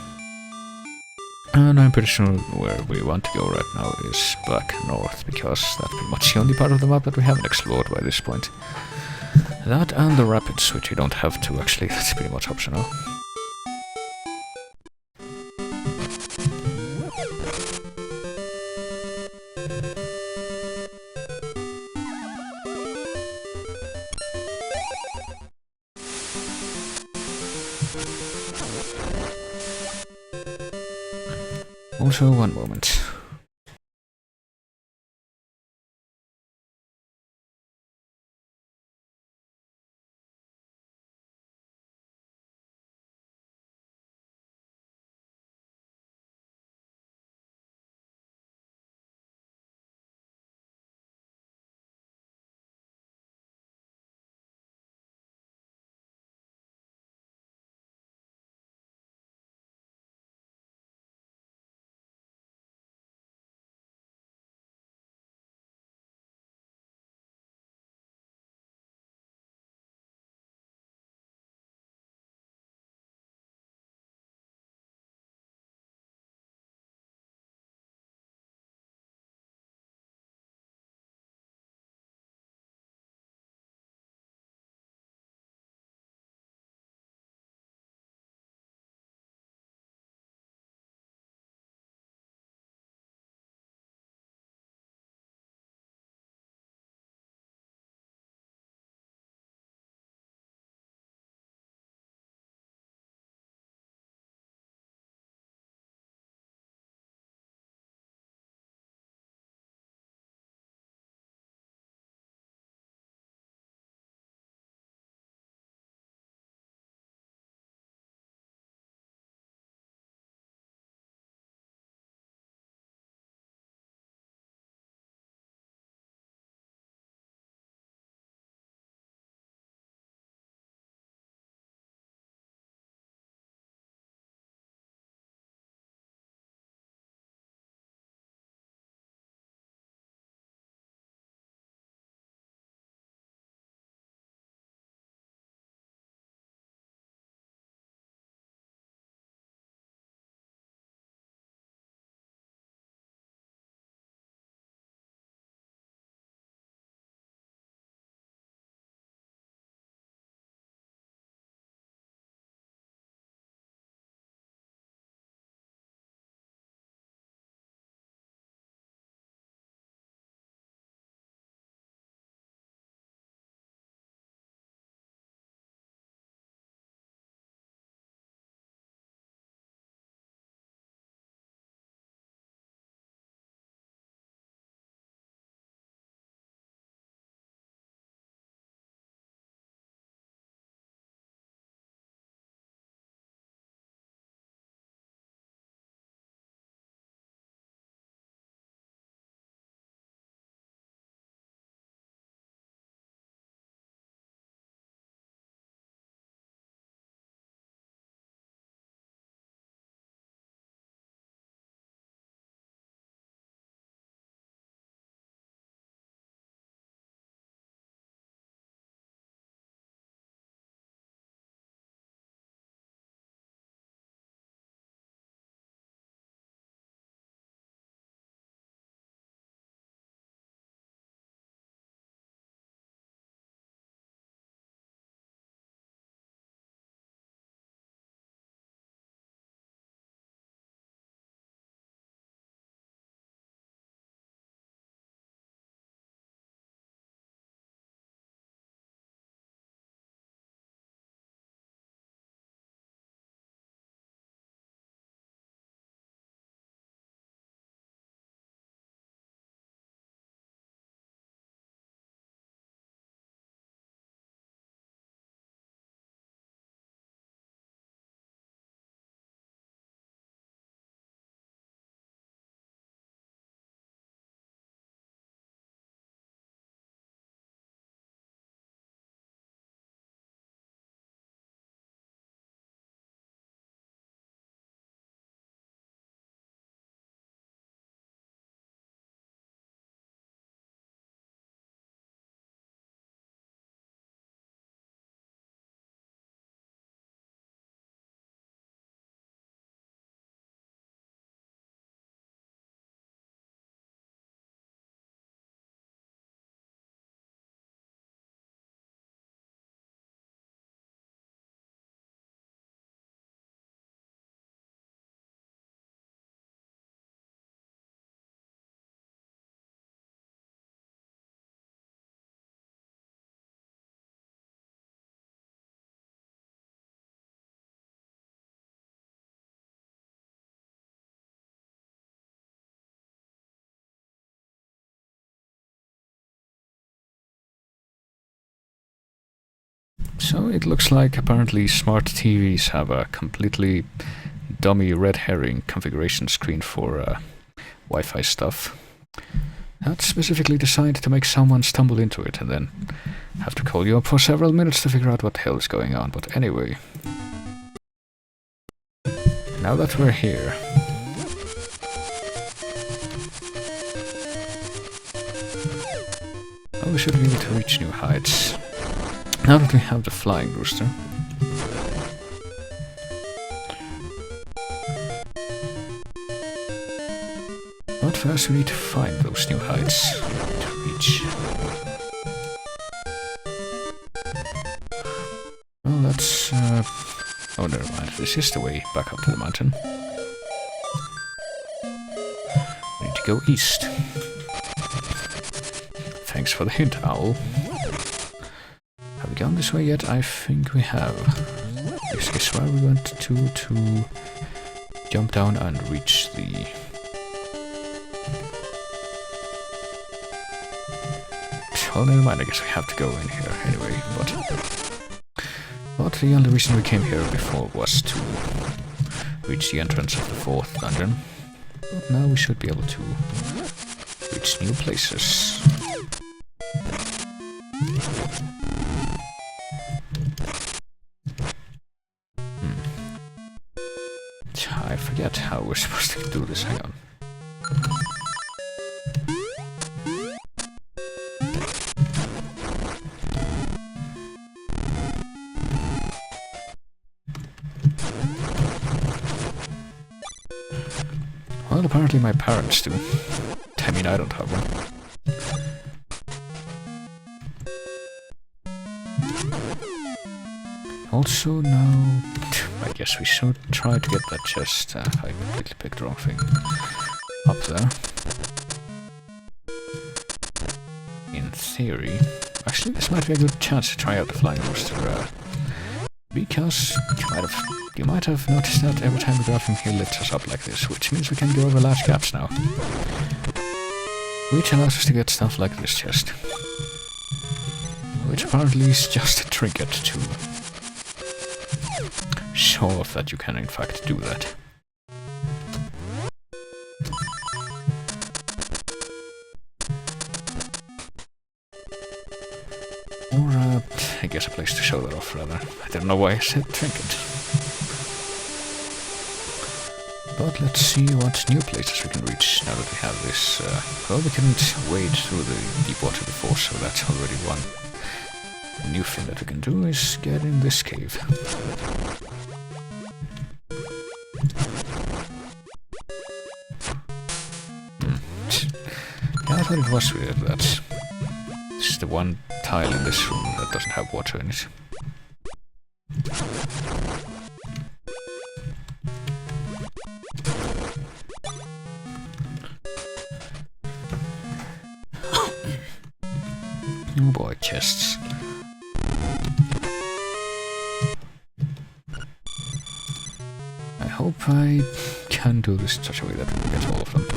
And I'm pretty sure where we want to go right now is back north, because that's pretty much the only part of the map that we haven't explored by this point. That and the rapids, which you don't have to actually, that's pretty much optional. Also, one moment. So it looks like apparently smart TVs have a completely dummy red herring configuration screen for Wi-Fi stuff. That's specifically designed to make someone stumble into it and then have to call you up for several minutes to figure out what the hell is going on. But anyway, now that we're here, we should be able to reach new heights. Now that we have the flying rooster. But first we need to find those new heights to reach. Well, that's... oh, never mind. This is the way back up to the mountain. We need to go east. Thanks for the hint, owl. Have we gone this way yet? I think we have. This is where we went to jump down and reach the... well, never mind, I guess we have to go in here anyway, but the only reason we came here before was to reach the entrance of the 4th dungeon. But now we should be able to reach new places. I forget how we're supposed to do this, hang on. Well, apparently my parents do. I mean, I don't have one. Also, now, I guess we should try to get that chest. I completely picked the wrong thing. Up there. In theory. Actually, this might be a good chance to try out the flying rooster. Because you might have noticed that every time we grab him, he lifts us up like this, which means we can go over large gaps now. Which allows us to get stuff like this chest. Which apparently is just a trinket to show off that you can in fact do that. Or, I guess a place to show that off, rather. I don't know why I said trinket. But let's see what new places we can reach now that we have this. Well, we couldn't wade through the deep water before, so that's already one. The new thing that we can do is get in this cave. Yeah, I thought it was weird that this is the one tile in this room that doesn't have water in it. Oh boy, chests. I hope I can do this in such a way that we can get all of them.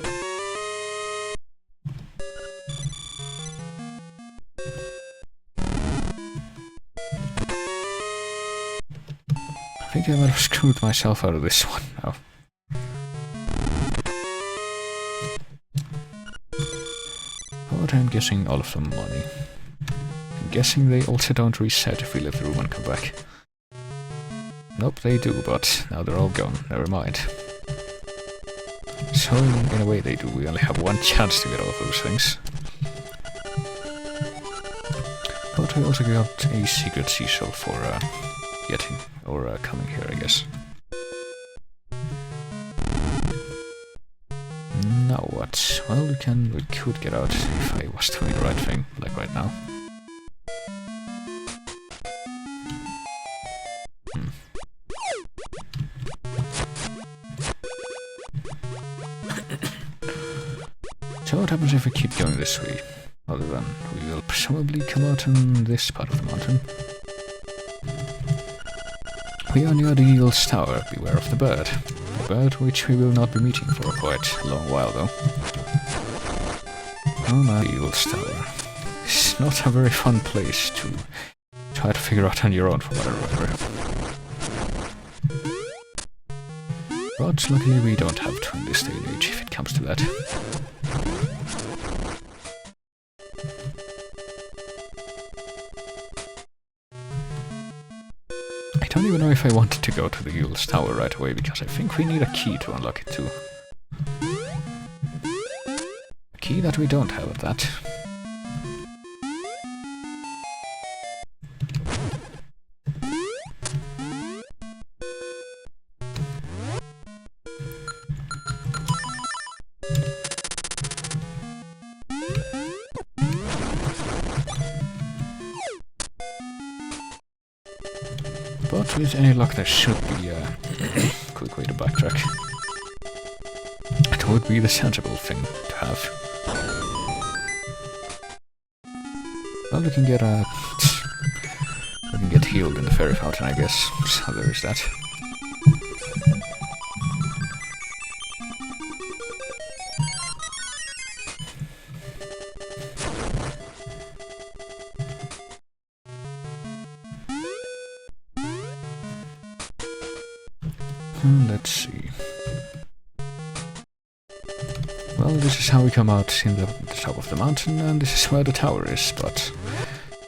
I think I might have screwed myself out of this one now. But I'm guessing all of them money. I'm guessing they also don't reset if we leave the room and come back. Nope, they do, but now they're all gone. Never mind. So, in a way they do. We only have one chance to get all of those things. But we also got a secret seashell for getting, or coming here, I guess. Now what? Well, we could get out if I was doing the right thing, like right now. So what happens if we keep going this way? Other than we will presumably come out in this part of the mountain. We are near the Eagle's Tower. Beware of the bird. The bird which we will not be meeting for quite a long while though. Oh my, the Eagle's Tower. It's not a very fun place to try to figure out on your own from what I remember. But luckily we don't have to in this day and age if it comes to that. I don't even know if I wanted to go to the Yule's Tower right away, because I think we need a key to unlock it too. A key that we don't have at that. But with any luck there should be a quick way to backtrack. It would be the sensible thing to have. Well, we can get healed in the fairy fountain, I guess. So there is that. Let's see. Well, this is how we come out in the top of the mountain, and this is where the tower is, but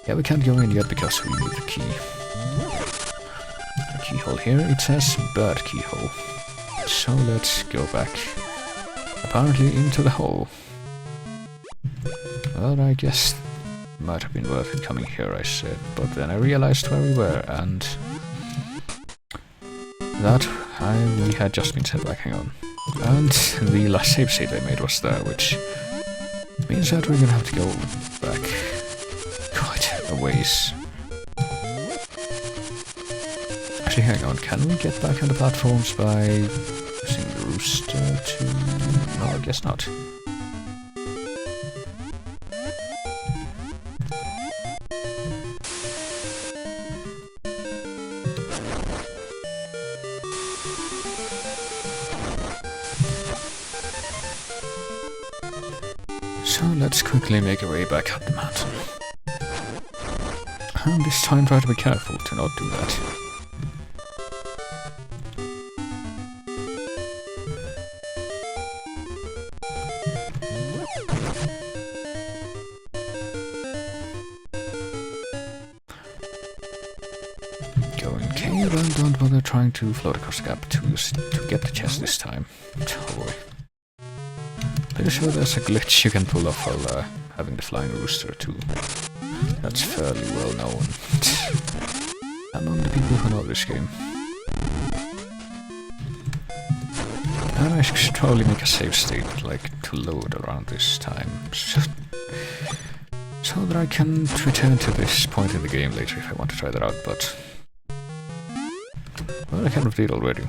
yeah, we can't go in yet because we need the key. A keyhole here, it says bird keyhole. So let's go back. Apparently into the hole. Well, I guess it might have been worth it coming here, I said, but then I realized where we were, and that we had just been set back, hang on. And the last save state I made was there, which means that we're gonna have to go back quite a ways. Actually, hang on, can we get back on the platforms by using the rooster to... No, I guess not. So let's quickly make our way back up the mountain. And this time try to be careful to not do that. Going cave and don't bother trying to float across the gap to get the chest this time. Oh boy. Pretty sure there's a glitch you can pull off while having the flying rooster too. That's fairly well known among the people who know this game. And I should probably make a save state, like, to load around this time, so that I can return to this point in the game later if I want to try that out, but... well, I kind of did already.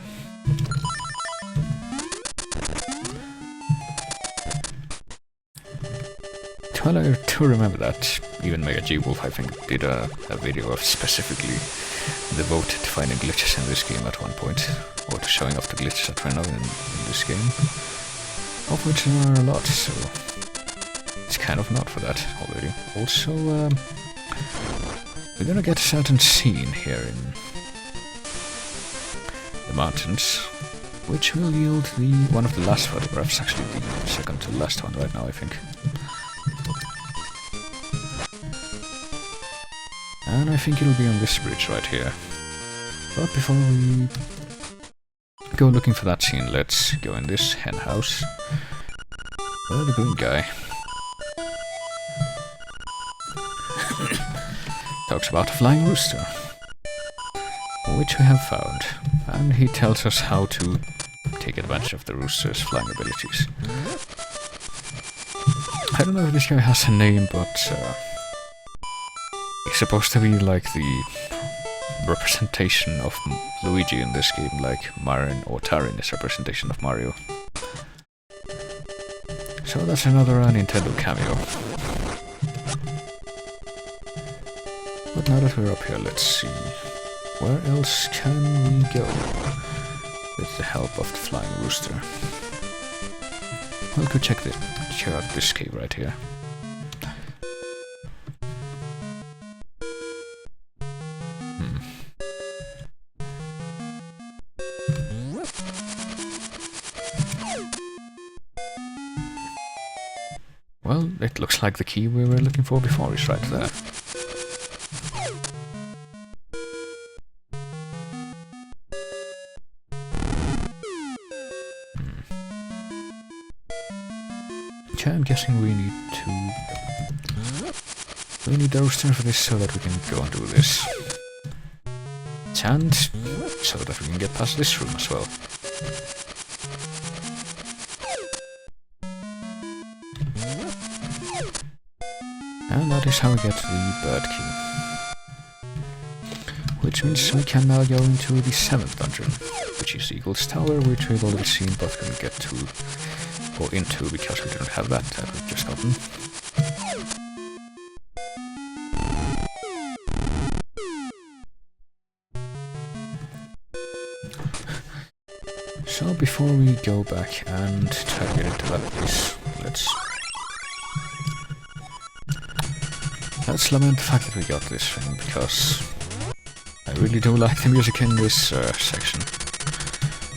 Well, I do remember that even Mega G-Wolf, I think, did a video of specifically devoted to finding glitches in this game at one point, or to showing off the glitches that were known in this game, of which there are a lot, so it's kind of not for that already. Also, we're gonna get a certain scene here in the mountains, which will yield one of the last photographs, actually the second to last one right now, I think. And I think it'll be on this bridge right here. But before we go looking for that scene, let's go in this hen house. Where the green guy talks about a flying rooster, which we have found. And he tells us how to take advantage of the rooster's flying abilities. I don't know if this guy has a name, but he's supposed to be like the representation of Luigi in this game, like Marin or Tarin is representation of Mario. So that's another Nintendo cameo. But now that we're up here, let's see. Where else can we go with the help of the flying rooster? Well, go check out this cave right here. Well, it looks like the key we were looking for before is right there. Okay, I'm guessing we need the roaster for this so that we can go and do this. And so that we can get past this room as well. And that is how we get the bird key. Which means we can now go into the 7th dungeon, which is the Eagle's Tower, which we've already seen but couldn't get to, or into, because we didn't have that we've just gotten. So before we go back and try to get into that place, let's lament the fact that we got this thing, because I really do like the music in this section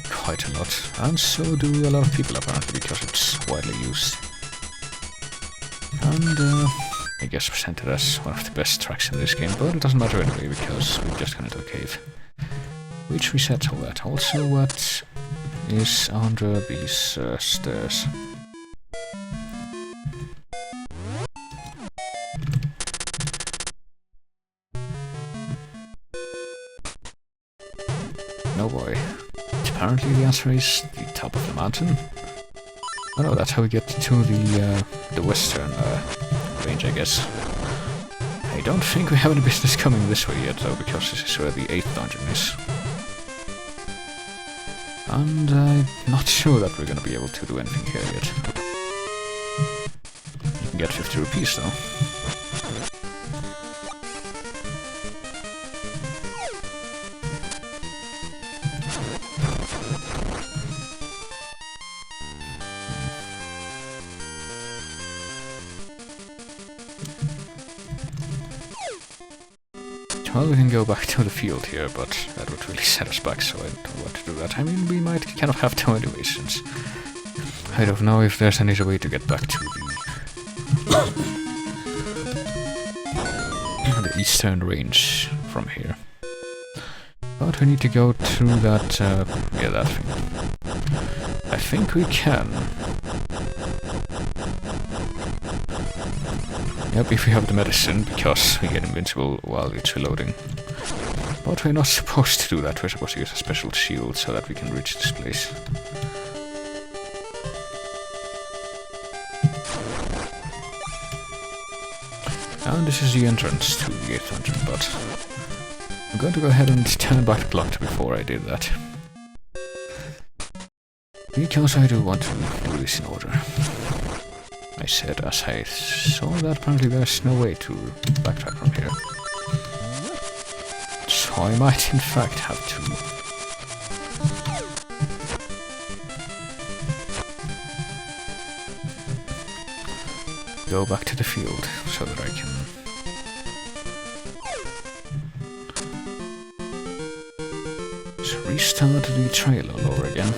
quite a lot, and so do a lot of people apparently, because it's widely used. And I guess presented as one of the best tracks in this game, but it doesn't matter anyway, because we've just gone into a cave. Which resets all that. Also, what is under these stairs? No boy. Apparently the answer is the top of the mountain. Oh no, that's how we get to the western range, I guess. I don't think we have any business coming this way yet though, because this is where the 8th dungeon is. And I'm not sure that we're gonna be able to do anything here yet. You can get 50 rupees though. Well, we can go back to the field here, but that would really set us back, so I don't know what to do that. I mean, we might kind of have to anyway, since I don't know if there's any way to get back to the eastern range from here. But we need to go through that, yeah, that thing. I think we can. Yep, if we have the medicine, because we get invincible while it's reloading. But we're not supposed to do that, we're supposed to use a special shield so that we can reach this place. And this is the entrance to the 8th dungeon, but I'm going to go ahead and turn back the clock before I did that. Because I do want to do this in order. I said as I saw that apparently there's no way to backtrack from here. So I might in fact have to. Go back to the field so that I can just restart the trail all over again.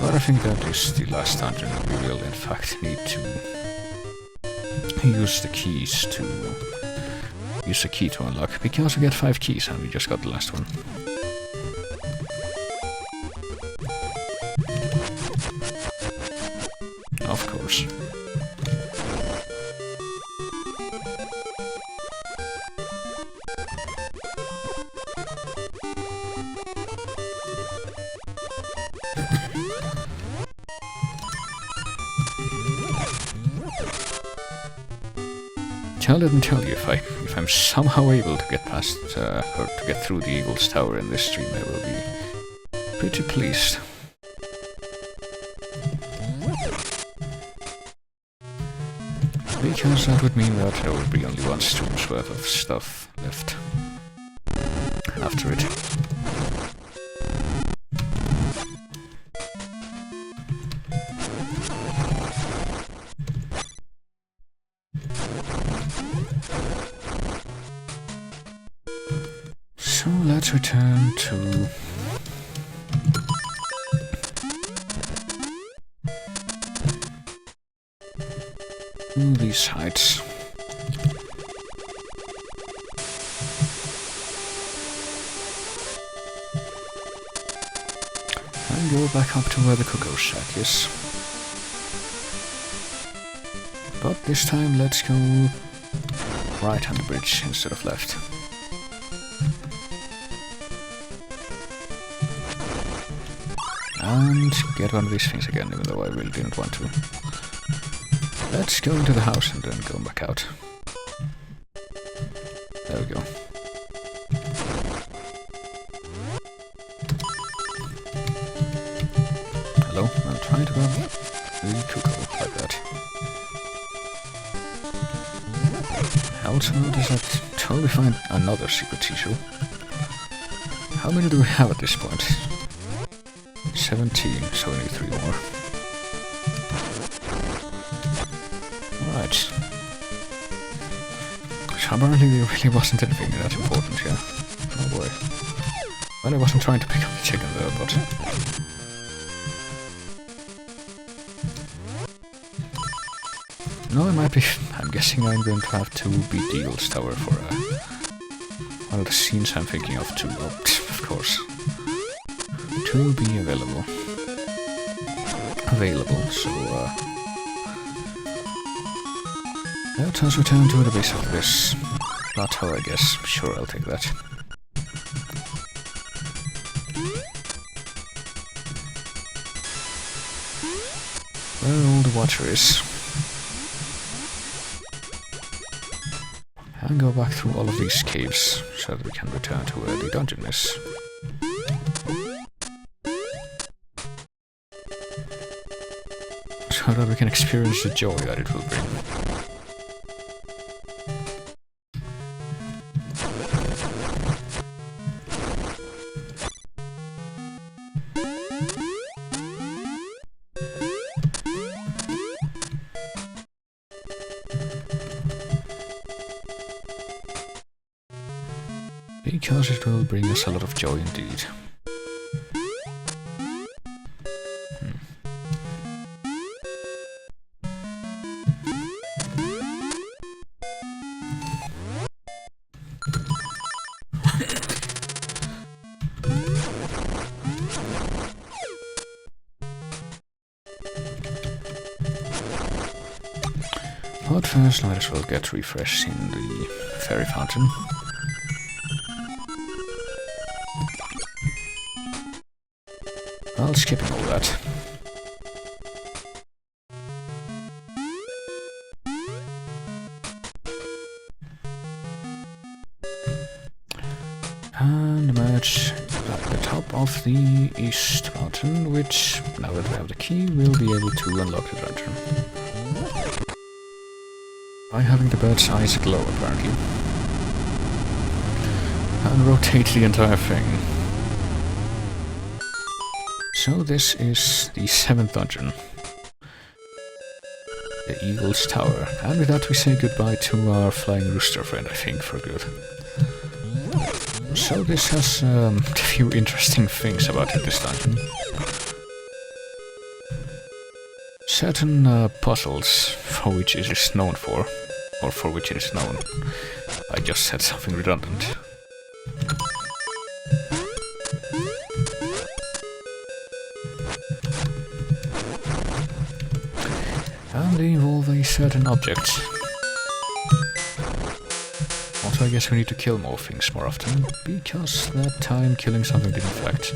But I think that is the last dungeon. We will in fact need to use the keys to use the key to unlock, because we get 5 keys and we just got the last one. Of course. I didn't tell you, if I'm somehow able to get past, or to get through the Eagle's Tower in this stream, I will be pretty pleased. Because that would mean that there would be only one stream's worth of stuff left after it. So let's return to to these heights. And go back up to where the cocoa shack is. But this time let's go right on the bridge instead of left. And get one of these things again, even though I really didn't want to. Let's go into the house and then go back out. There we go. Hello, I'm trying to grab the cuckoo like that. Also, does that totally find another secret tissue? How many do we have at this point? 17, so we need 3 more. Right. So apparently there really wasn't anything that important here. Oh boy. Well, I wasn't trying to pick up the chicken there, but... No, it might be... I'm guessing I'm going to have to beat the Eagle's Tower for one of the scenes I'm thinking of too. Oh, of course. To be available. So, let us return to the base of this plateau, I guess. Sure, I'll take that. Where all the water is. And go back through all of these caves, so that we can return to where the dungeon is. So that we can experience the joy that it will bring. Because it will bring us a lot of joy indeed. But first, might as well get refreshed in the fairy fountain. Well, skipping all that. And emerge at the top of the East Mountain, which, now that we have the key, we'll be able to unlock the dungeon. By having the bird's eyes glow, apparently. And rotate the entire thing. So this is the 7th dungeon. The Eagle's Tower. And with that we say goodbye to our flying rooster friend, I think, for good. So this has a few interesting things about it, this dungeon. Certain puzzles for which it is known for, or for which it is known. I just said something redundant. And they involve a certain object. Also, I guess we need to kill more things more often, because that time killing something did in fact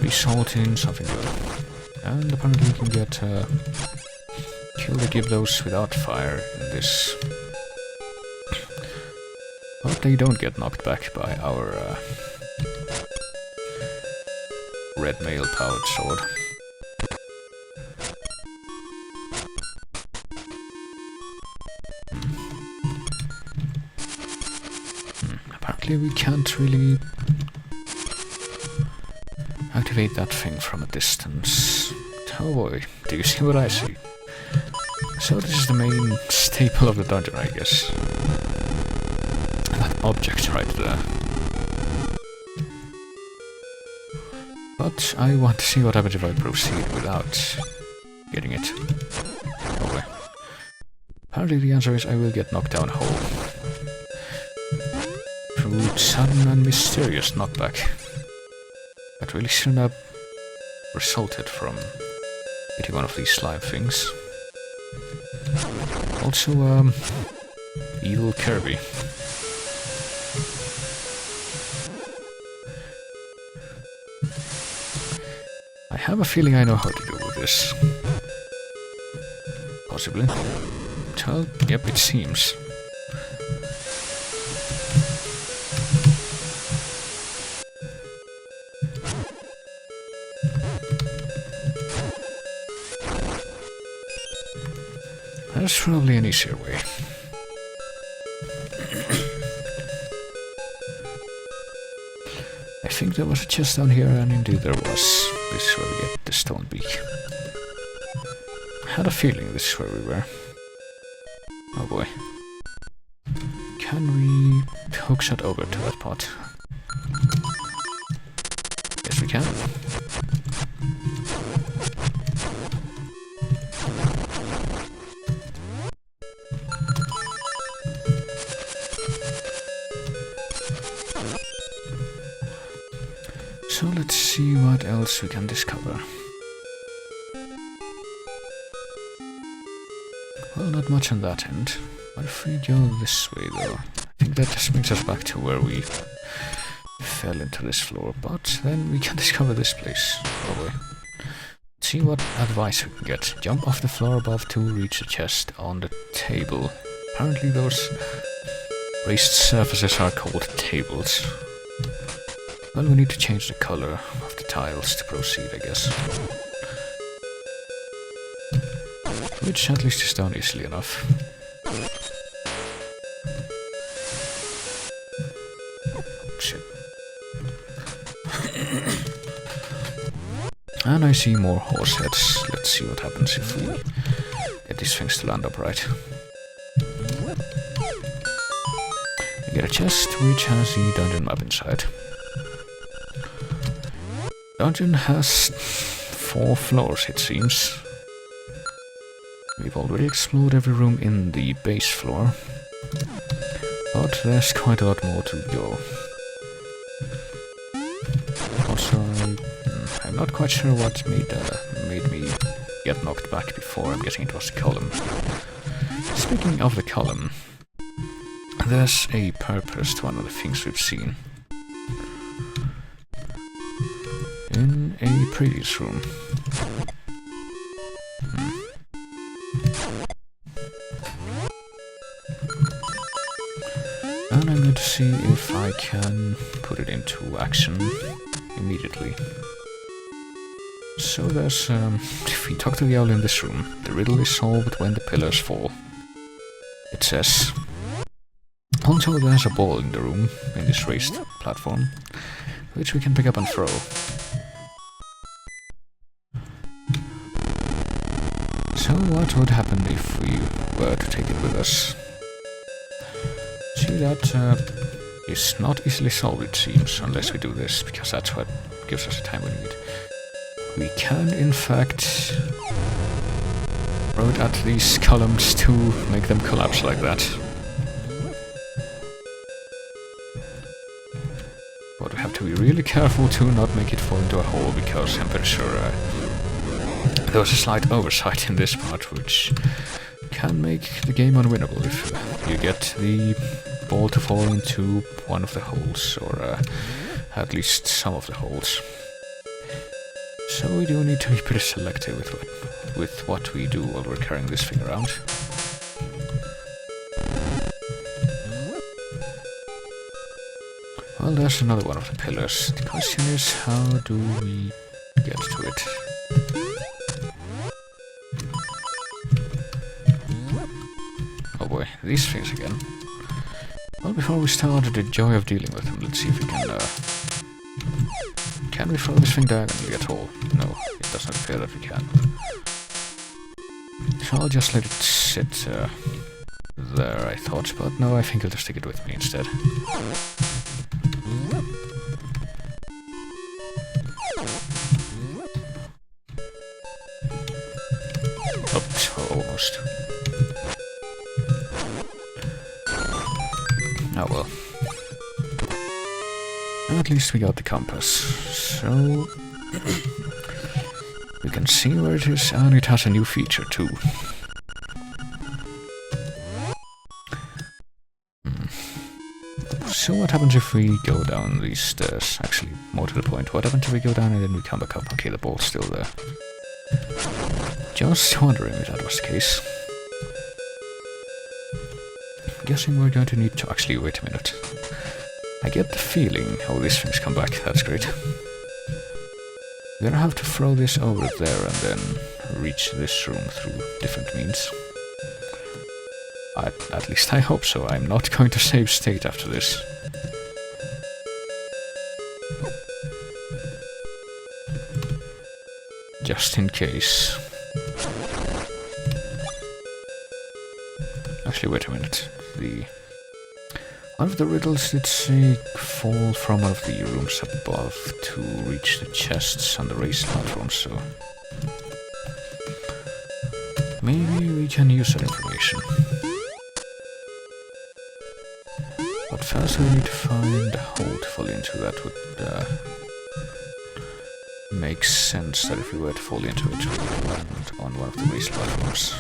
result in something good. And apparently we can get kill the Giblos without fire in this. But they don't get knocked back by our red mail powered sword. Apparently we can't really activate that thing from a distance. Oh boy, do you see what I see? So this is the main staple of the dungeon, I guess. That object right there. But I want to see what happens if I proceed without getting it. Oh boy. Apparently the answer is I will get knocked down whole. Through sudden and mysterious knockback. That really shouldn't have resulted from hitting one of these slime things. Also, evil Kirby. I have a feeling I know how to deal with this. Possibly. Well, yep, it seems. There's probably an easier way. I think there was a chest down here, and indeed there was. This is where we get the stone beak. I had a feeling this is where we were. Oh boy. Can we hookshot over to that pot? Yes, we can. So let's see what else we can discover. Well, not much on that end. What if we go this way though? I think that just brings us back to where we fell into this floor, but then we can discover this place, probably. See what advice we can get. Jump off the floor above to reach the chest on the table. Apparently those raised surfaces are called tables. Well, we need to change the color of the tiles to proceed, I guess. Which at least is done easily enough. Shit. And I see more horse heads. Let's see what happens if we get these things to land upright. We get a chest which has the dungeon map inside. Dungeon has 4 floors, it seems. We've already explored every room in the base floor, but there's quite a lot more to go. Also, I'm not quite sure what made me get knocked back before. I'm guessing it was the column. Speaking of the column, there's a purpose to one of the things we've seen in a previous room. And I'm going to see if I can put it into action immediately. So there's, if we talk to the owl in this room, the riddle is solved when the pillars fall. It says. Also there's a ball in the room, in this raised platform, which we can pick up and throw. So what would happen if we were to take it with us? See, that is not easily solved, it seems, unless we do this, because that's what gives us the time we need. We can, in fact, rotate at these columns to make them collapse like that. But we have to be really careful to not make it fall into a hole, because I'm pretty sure there was a slight oversight in this part, which can make the game unwinnable if you get the ball to fall into one of the holes, or at least some of the holes. So we do need to be pretty selective with what we do while we're carrying this thing around. Well, there's another one of the pillars. The question is, how do we get to it? Oh boy, these things again. Well, before we start the joy of dealing with them, let's see if we can we throw this thing diagonally at all? No, it does not appear that we can. So I'll just let it sit there, I thought, but no, I think I'll just take it with me instead. Oops, almost. Oh well. At least we got the compass, so we can see where it is, and it has a new feature too. So what happens if we go down these stairs? Actually, more to the point, what happens if we go down and then we come back up? Okay, the ball's still there. Just wondering if that was the case. Guessing we're going to need to... Actually, wait a minute. I get the feeling... Oh, these things come back. That's great. We're gonna have to throw this over there and then reach this room through different means. At least I hope so. I'm not going to save state after this. Just in case. Actually, wait a minute. One of the riddles did say fall from one of the rooms above to reach the chests on the raised platform, so maybe we can use that information. But first we need to find a hole to fall into. That would make sense that if we were to fall into it, we would land on one of the raised platforms.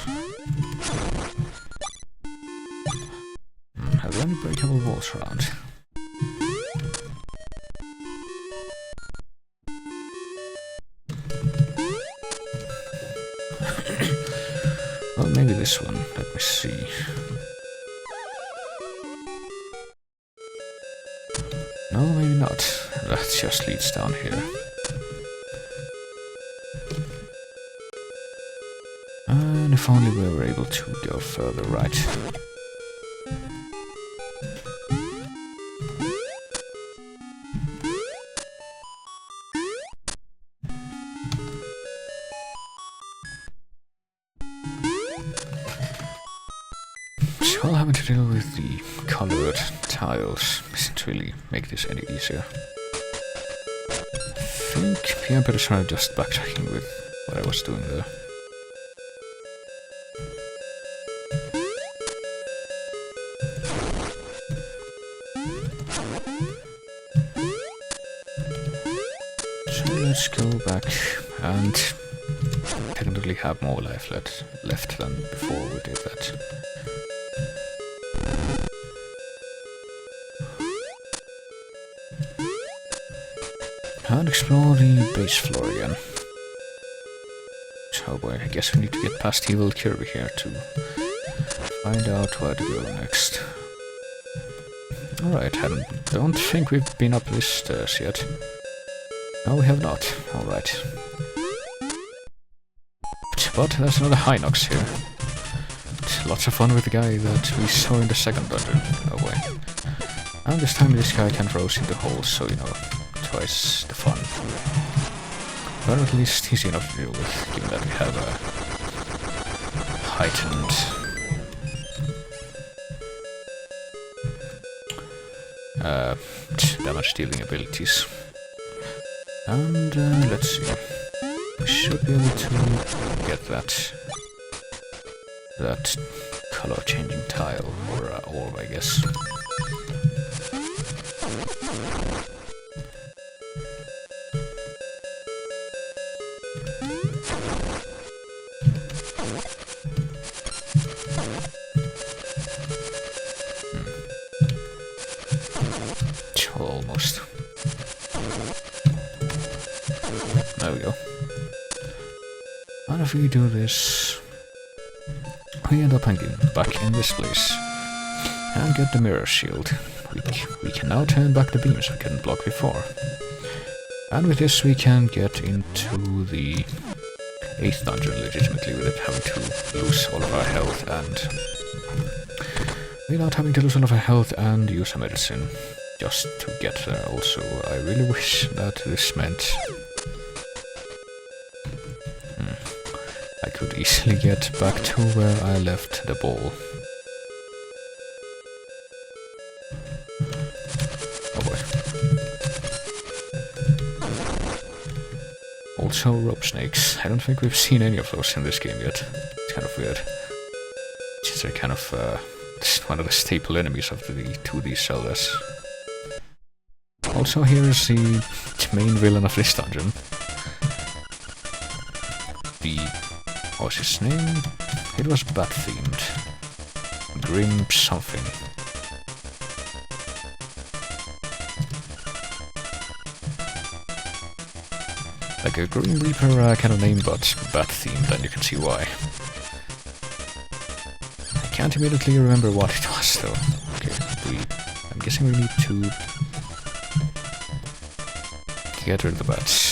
Are there any breakable walls around? Well, maybe this one. Let me see. No, maybe not. That just leads down here. And if only we were able to go further right. Well, having to deal with the colored tiles doesn't really make this any easier. I think I'm pretty sure I'm just backtracking with what I was doing there. So let's go back and technically have more life left than before we did that. And explore the base floor again. Oh boy, I guess we need to get past evil Kirby here to find out where to go next. Alright, I don't think we've been up this stairs yet. No, we have not. Alright. But there's another Hinox here. Lots of fun with the guy that we saw in the second dungeon. Oh boy. And this time this guy can throw us into holes, so you know, twice the fun. But at least easy enough to deal with, given that we have a heightened damage dealing abilities. And let's see. We should be able to get that color changing tile or orb, I guess. Almost. There we go. And if we do this, we end up hanging back in this place and get the mirror shield. We can now turn back the beams we couldn't block before. And with this we can get into the 8th dungeon legitimately without having to lose all of our health and use a medicine just to get there. Also, I really wish that this meant I could easily get back to where I left the ball. Oh boy. Also rope snakes. I don't think we've seen any of those in this game yet. It's kind of weird. Just they're kind of one of the staple enemies of the 2D Zeldas. Also, here is the main villain of this dungeon. What's his name? It was bat-themed. Grim something. Like a Grim Reaper kind of name, but bat-themed, and you can see why. I can't immediately remember what it was, though. Okay, I'm guessing we need to get rid of the bats.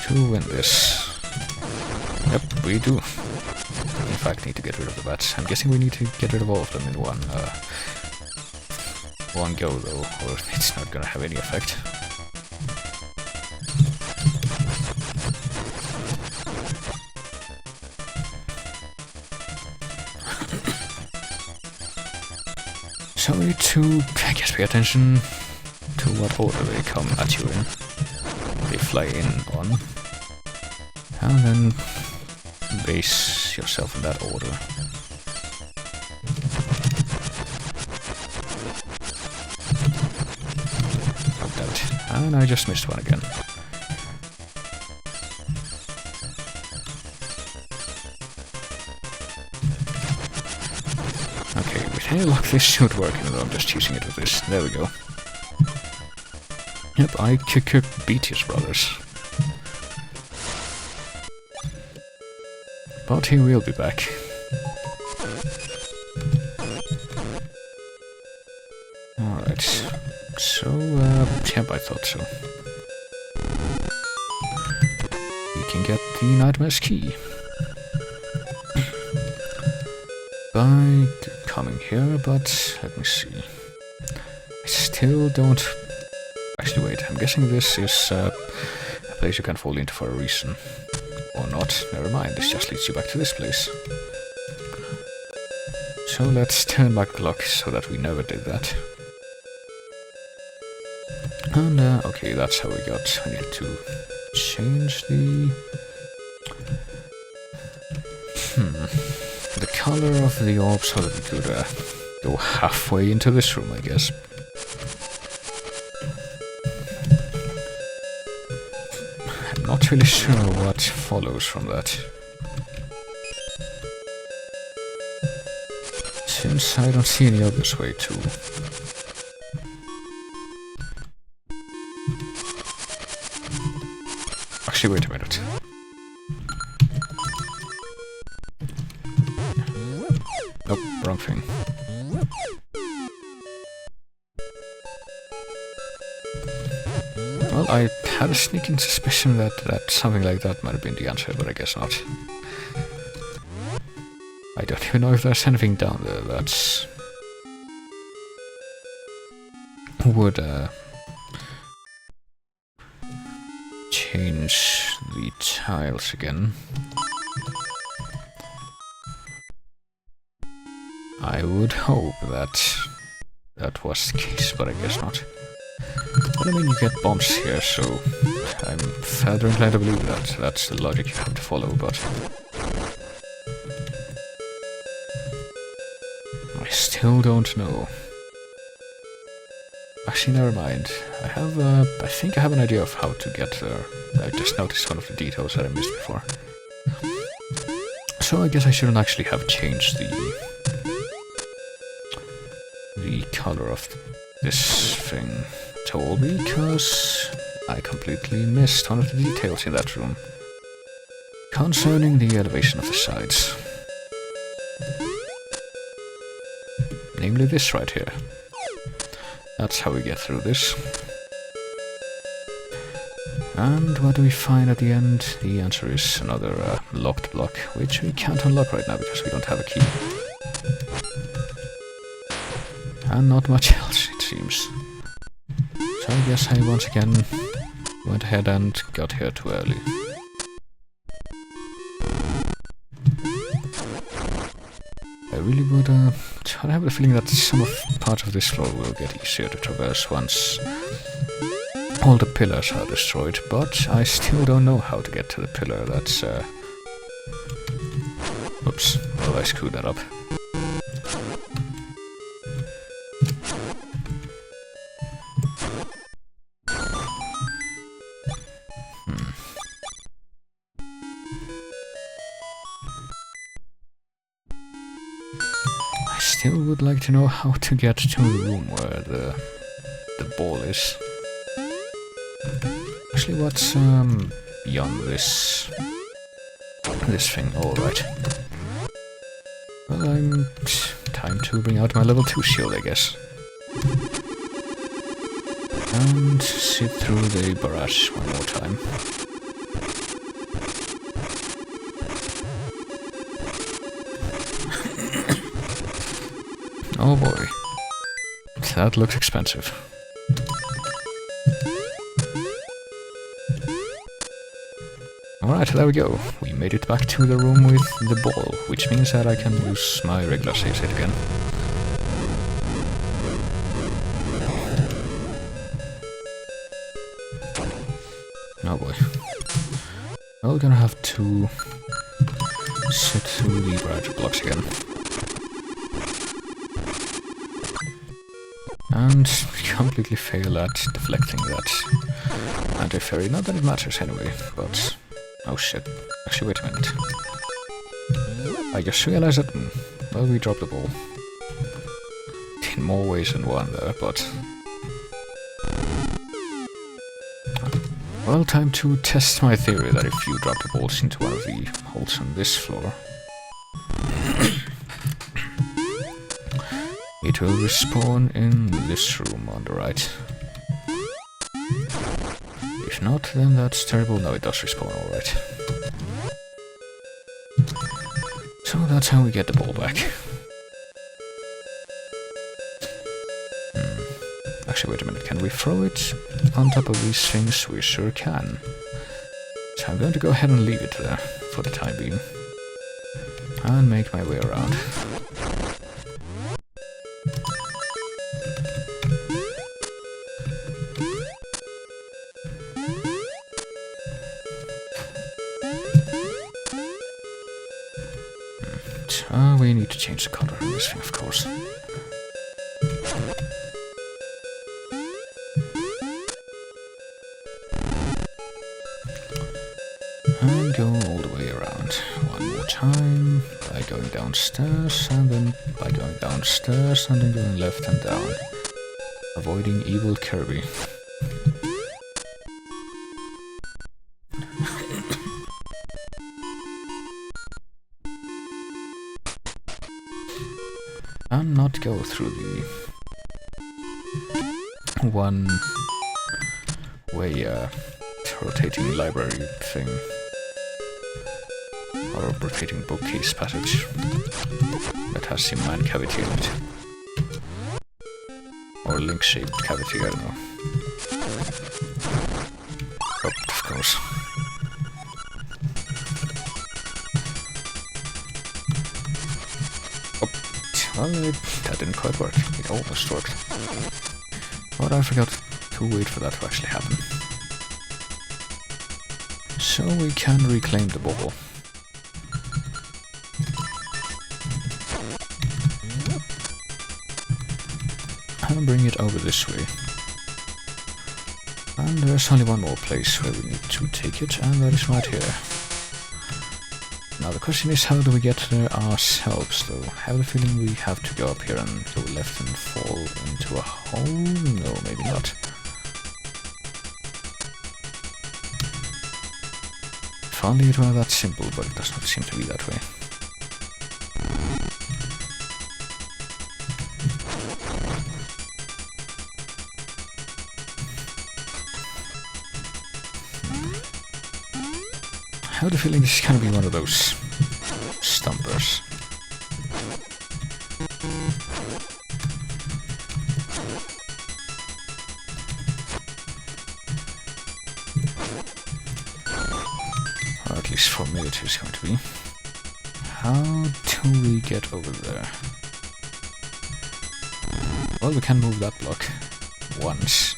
To win this. Yep, we do. In fact, need to get rid of the bats. I'm guessing we need to get rid of all of them in one go, though, or it's not gonna have any effect. So we need to, I guess, pay attention to what order they come at you in. They fly in on. And then base yourself in that order. Oh, damn it. And I just missed one again. Okay, with any luck this should work, even though I'm just using it with this. There we go. Yep, I beat his brothers. But he will be back. Alright. So, yep, I thought so. We can get the Nightmare's key. By coming here, but let me see. I still don't... Actually, wait, I'm guessing this is a place you can fall into for a reason. Or not, never mind, this just leads you back to this place. So let's turn back the clock so that we never did that. And, okay, that's how we got. I need to change the... the color of the orb so that we could go halfway into this room, I guess. I'm not really sure what follows from that. Since I don't see any obvious way to... Actually, wait a minute. Nope, wrong thing. Well, I had a sneaking suspicion that something like that might have been the answer, but I guess not. I don't even know if there's anything down there that's... would, change the tiles again. I would hope that that was the case, but I guess not. But I mean, you get bombs here, so I'm further inclined to believe that that's the logic you have to follow, but... I still don't know. Actually, never mind. I think I have an idea of how to get there. I just noticed one of the details that I missed before. So I guess I shouldn't actually have changed the color of this thing at all, because I completely missed one of the details in that room concerning the elevation of the sides. Namely this right here. That's how we get through this. And what do we find at the end? The answer is another locked block, which we can't unlock right now because we don't have a key. And not much else, it seems. So I guess I once again went ahead and got here too early. I really would, I have the feeling that some of parts of this floor will get easier to traverse once all the pillars are destroyed, but I still don't know how to get to the pillar that's Oops, well, I screwed that up. I still would like to know how to get to the room where the ball is. Actually, what's beyond this thing? All right. Well, time to bring out my level 2 shield, I guess. And sit through the barrage one more time. Oh boy. That looks expensive. Alright, there we go. We made it back to the room with the ball, which means that I can use my regular save state again. Oh boy. Well, we're gonna have to sit through the barrage blocks again. And completely fail at deflecting that anti-fairy. Not that it matters anyway, but... Oh shit. Actually, wait a minute. I just realized that... well, we dropped the ball. In more ways than one there, but... well, time to test my theory that if you drop the balls into one of the holes on this floor... it will respawn in this room on the right. If not, then that's terrible. No, it does respawn, alright. So that's how we get the ball back. Actually, wait a minute. Can we throw it on top of these things? We sure can. So I'm going to go ahead and leave it there for the time being. And make my way around. We need to change the color of this thing, of course. And go all the way around. One more time, by going downstairs, and then by going downstairs, and then going left and down. Avoiding evil Kirby. And not go through the one-way rotating library thing, or rotating bookcase passage that has some man cavity in it, or link-shaped cavity, I don't know. Oh, of course. Well, that didn't quite work. It almost worked. But I forgot to wait for that to actually happen. So we can reclaim the ball. And bring it over this way. And there's only one more place where we need to take it, and that is right here. Now the question is, how do we get there ourselves, though? I have the feeling we have to go up here and go left and fall into a hole? No, maybe not. If only it were that simple, but it does not seem to be that way. I have the feeling this is gonna be one of those stumpers. Or at least for me it is going to be. How do we get over there? Well, we can move that block once.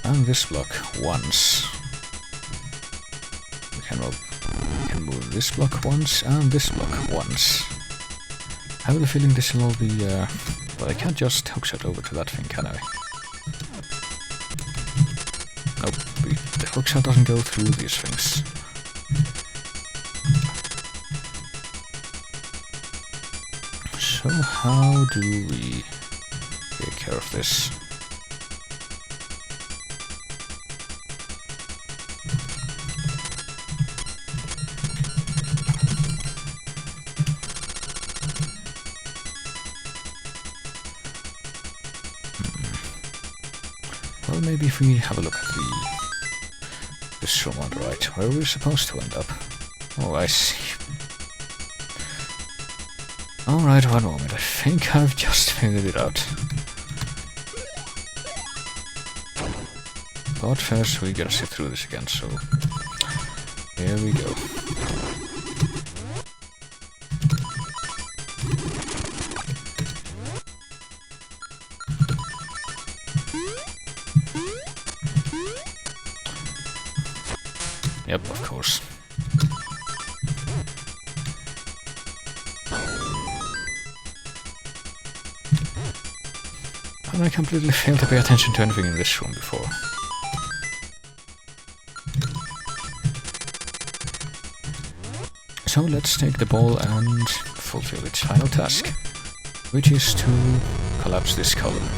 And this block once. We can move this block once and this block once. I have the feeling this will all be, well, I can't just hookshot over to that thing, can I? Nope, the hookshot doesn't go through these things. So how do we take care of this? Well, maybe if we have a look at this room on the right, where we're supposed to end up. Oh, I see. Alright, one moment. I think I've just figured it out. But first we gotta sit through this again, so here we go. Yep, of course. And I completely failed to pay attention to anything in this room before. So let's take the ball and fulfill its final task, which is to collapse this column.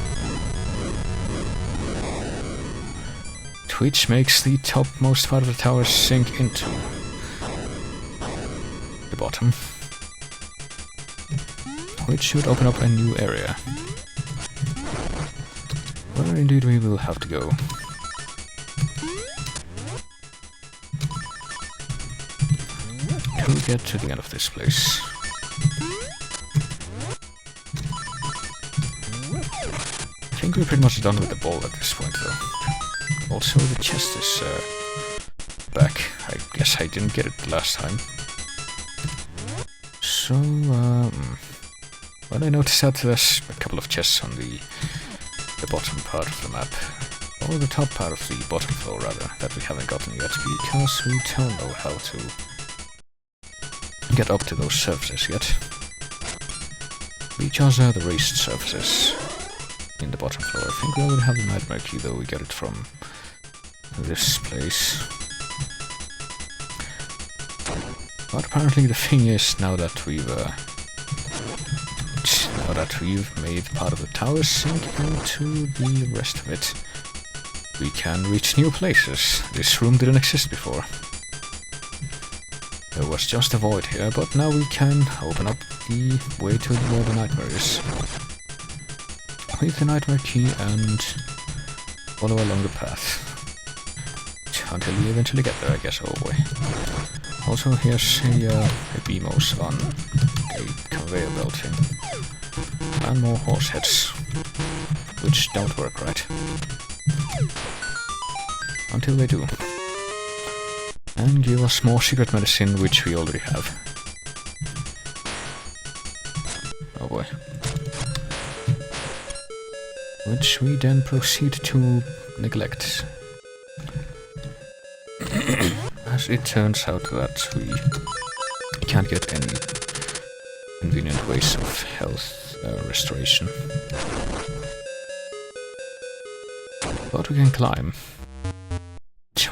Which makes the topmost part of the tower sink into the bottom, which should open up a new area, where indeed we will have to go. To get to the end of this place. I think we're pretty much done with the ball at this point though. Also, the chest is back. I guess I didn't get it last time. So, well, I noticed that there's a couple of chests on the bottom part of the map. Or the top part of the bottom floor, rather, that we haven't gotten yet, because we don't know how to get up to those surfaces yet. Because they're the raised surfaces in the bottom floor. I think we already have the nightmare key, though we got it from this place. But apparently the thing is, now that we've made part of the tower sink into the rest of it, we can reach new places. This room didn't exist before. There was just a void here, but now we can open up the way to where the nightmare is. With the nightmare key and follow along the path. Until we eventually get there, I guess. Oh boy. Also, here's a BMOS on a conveyor belt thing. And more horse heads. Which don't work right. Until they do. And give us more secret medicine, which we already have. Oh boy. Which we then proceed to neglect. As it turns out that we can't get any convenient ways of health restoration. But we can climb.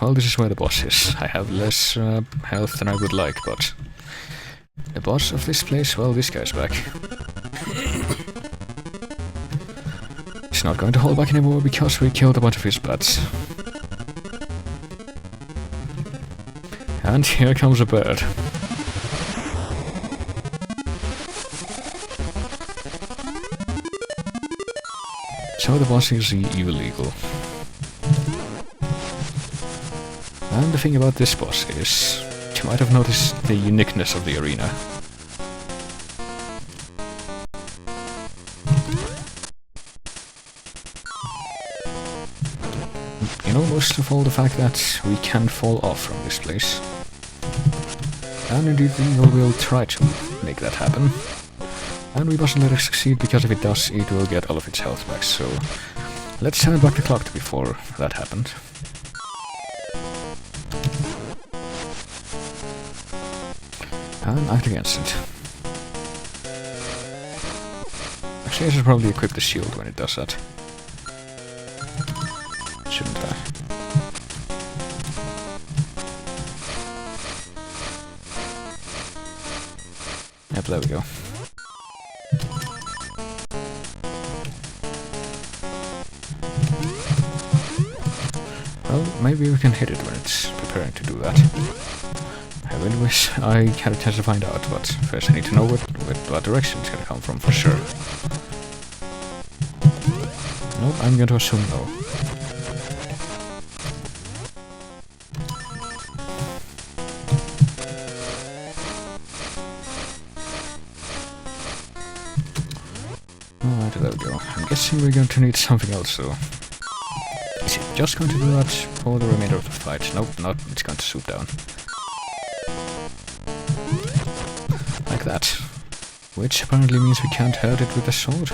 Well, this is where the boss is. I have less health than I would like, but the boss of this place, well, this guy's back. He's not going to hold back anymore because we killed a bunch of his bats. And here comes a bird. So the boss is the evil eagle. And the thing about this boss is, you might have noticed the uniqueness of the arena. You know, most of all the fact that we can fall off from this place. And indeed the eagle will try to make that happen. And we mustn't let it succeed, because if it does, it will get all of its health back, so let's turn back the clock to before that happened. And act against it. Actually, I should probably equip the shield when it does that. Shouldn't I? Yep, there we go. Well, maybe we can hit it when it's preparing to do that. I really wish I had a chance to find out, but first I need to know what direction it's gonna come from for sure. Nope, I'm going to assume no. Alright, there we go. I'm guessing we're going to need something else though. Is it just going to do that for the remainder of the fight? Nope, not. It's going to swoop down. Like that. Which apparently means we can't hurt it with the sword.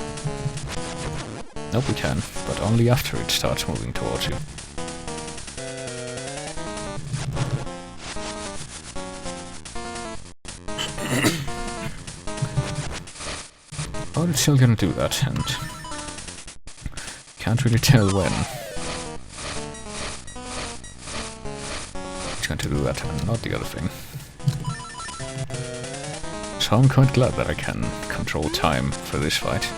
Nope, we can, but only after it starts moving towards you. Oh, it's still gonna do that, and can't really tell when. It's going to do that and not the other thing. So I'm quite glad that I can control time for this fight.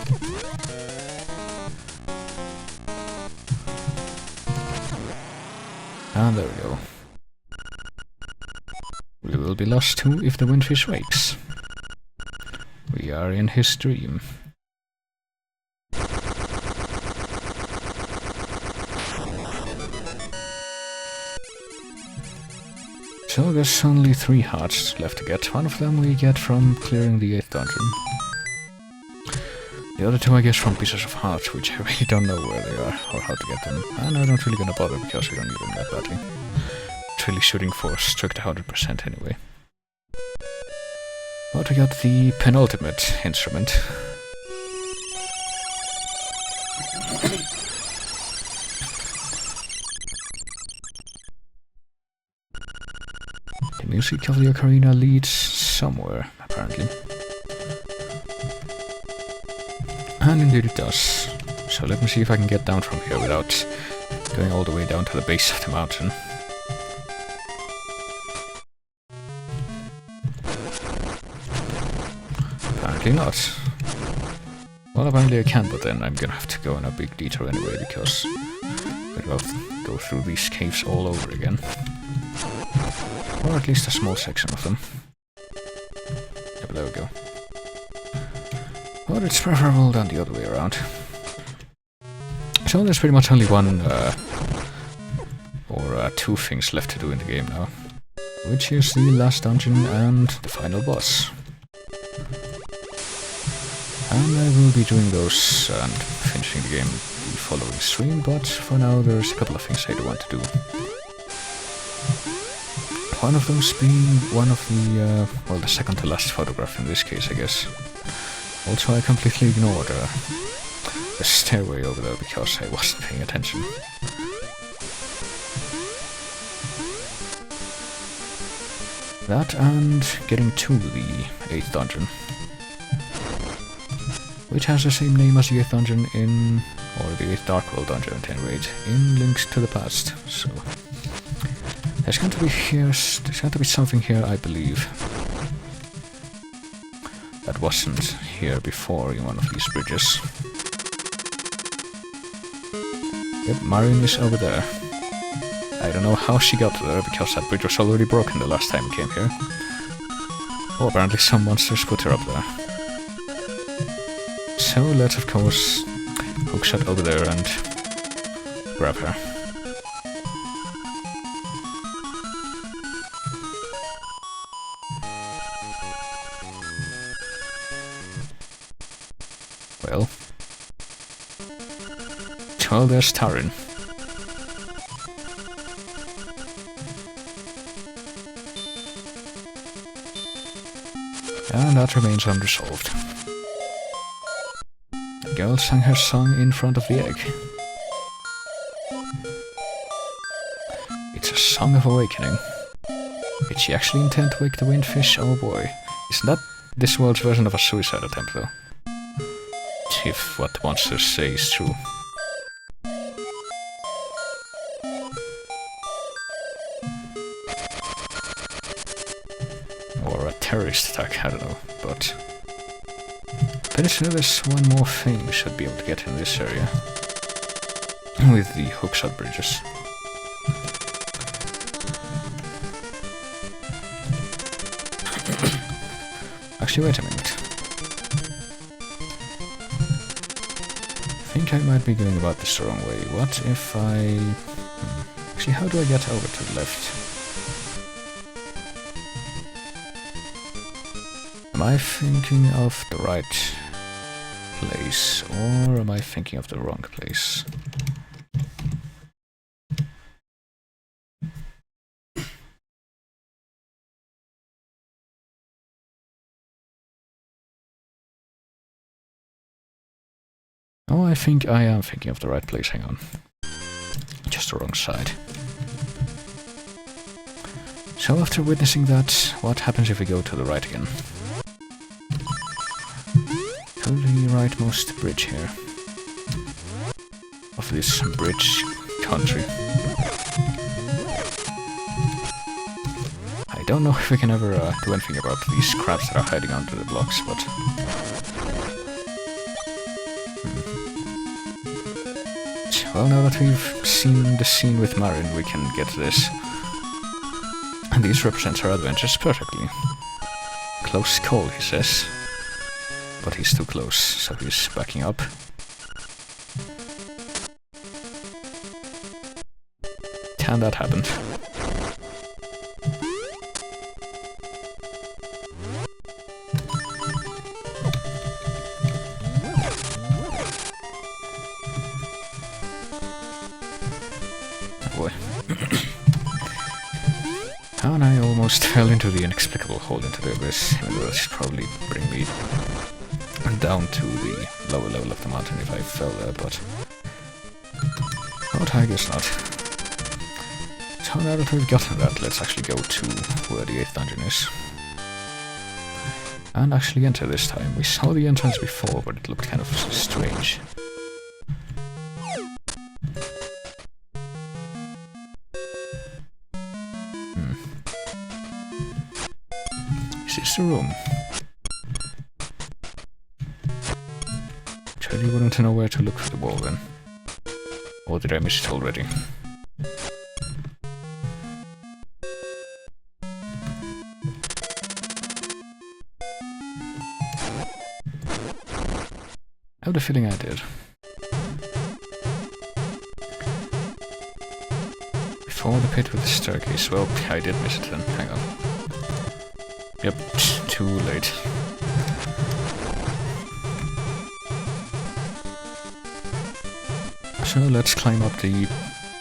And there we go. We will be lost too if the windfish wakes. We are in his dream. So there's only 3 hearts left to get. One of them we get from clearing the 8th dungeon. The other 2 I guess from pieces of heart, which I really don't know where they are or how to get them. And I'm not really gonna bother because we don't need them that badly. It's really shooting for strict 100% anyway. But we got the penultimate instrument. The music of the ocarina leads somewhere, apparently. And indeed it does. So let me see if I can get down from here without going all the way down to the base of the mountain. Apparently not. Well, apparently I can, but then I'm gonna have to go on a big detour anyway, because I'm gonna go through these caves all over again. Or at least a small section of them. Yeah, but there we go. But it's preferable than the other way around. So there's pretty much only one, or 2 things left to do in the game now. Which is the last dungeon and the final boss. And I will be doing those and finishing the game the following stream, but for now there's a couple of things I do want to do. One of those being one of the, well, the second to last photograph in this case, I guess. Also, I completely ignored the stairway over there because I wasn't paying attention. That and getting to the 8th dungeon. Which has the same name as the 8th dungeon in, or the 8th Dark World dungeon at any rate, in Links to the Past. So there's going to be something here, I believe, that wasn't here before in one of these bridges. Yep, Marion is over there. I don't know how she got there, because that bridge was already broken the last time we came here. Oh, apparently some monsters put her up there. So let's of course hookshot over there and grab her. Well, there's Tarin. And that remains unresolved. The girl sang her song in front of the egg. It's a song of awakening. Did she actually intend to wake the windfish? Oh boy. Isn't that this world's version of a suicide attempt, though? If what the monsters say is true. Or a terrorist attack, I don't know, but... Pretty sure there's one more thing we should be able to get in this area. With the hookshot bridges. Actually, wait a minute. I think I might be going about this the wrong way. What if I... Actually, how do I get over to the left? Am I thinking of the right place, or am I thinking of the wrong place? Oh, I think I am thinking of the right place, hang on. Just the wrong side. So after witnessing that, what happens if we go to the right again? To the rightmost bridge here. Of this bridge country. I don't know if we can ever do anything about these crabs that are hiding under the blocks, but... Well, now that we've seen the scene with Marin, we can get this. And these represent our adventures perfectly. Close call, he says. But he's too close, so he's backing up. And that happened. And I almost fell into the inexplicable hole into the abyss, even though that should probably bring me down to the lower level of the mountain if I fell there, but I guess not. So now that we've gotten that, let's actually go to where the 8th dungeon is. And actually enter this time. We saw the entrance before, but it looked kind of strange. Is this the room? I really wouldn't know where to look for the wall then. Or did I miss it already? I have the feeling I did. Before the pit with the staircase. Well, I did miss it then. Hang on. Yep, too late. So let's climb up the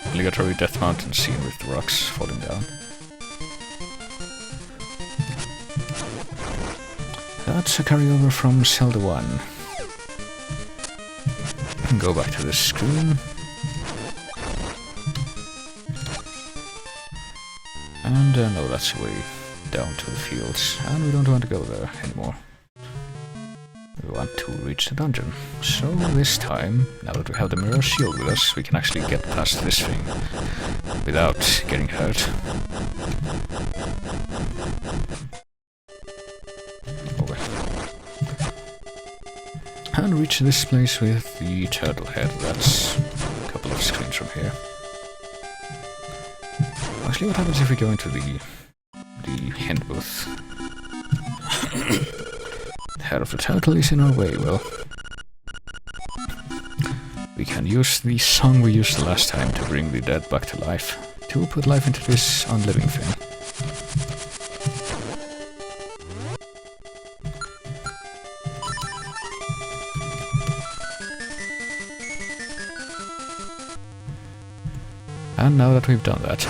obligatory death mountain scene with the rocks falling down. That's a carryover from Zelda 1. Go back to the screen. And no, that's way down to the fields, and we don't want to go there anymore. We want to reach the dungeon. So this time, now that we have the mirror shield with us, we can actually get past this thing without getting hurt. Okay. And reach this place with the turtle head. That's a couple of screens from here. Actually, what happens if we go into the hint booth? The head of the turtle is in our way. Well, we can use the song we used the last time to bring the dead back to life, to put life into this unliving thing. And now that we've done that,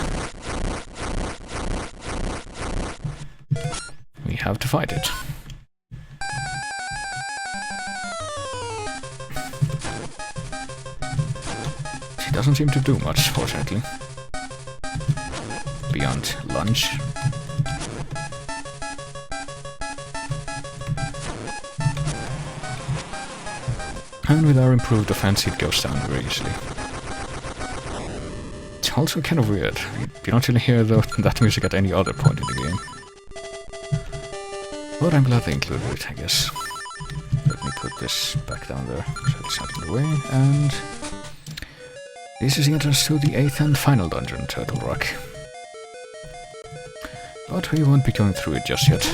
we have to fight it. She doesn't seem to do much, fortunately. Beyond lunge. And with our improved defense, it goes down very easily. It's also kind of weird. You don't really hear that music at any other point in the game. But I'm glad they included it, I guess. Let me put this back down there, so it's not in the way, and... this is the entrance to the 8th and final dungeon, Turtle Rock. But we won't be going through it just yet.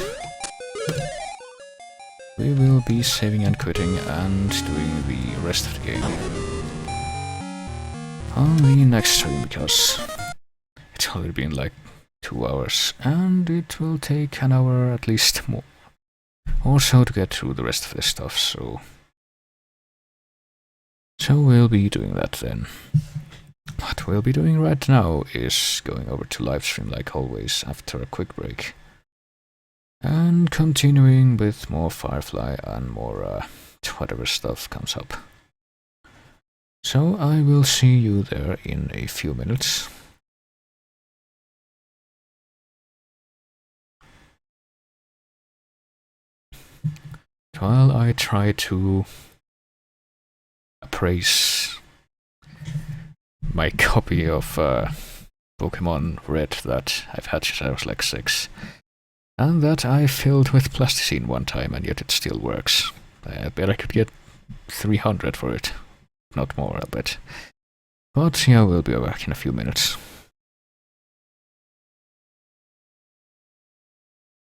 We will be saving and quitting and doing the rest of the game on the next stream, because it's already been like 2 hours, and it will take an hour at least more also to get through the rest of this stuff, so we'll be doing that then. What we'll be doing right now is going over to livestream like always after a quick break, and continuing with more Firefly and more whatever stuff comes up. So I will see you there in a few minutes. While I try to appraise my copy of Pokemon Red that I've had since I was like 6, and that I filled with plasticine one time, and yet it still works. I bet I could get 300 for it, not more, I bet. But yeah, we'll be back in a few minutes.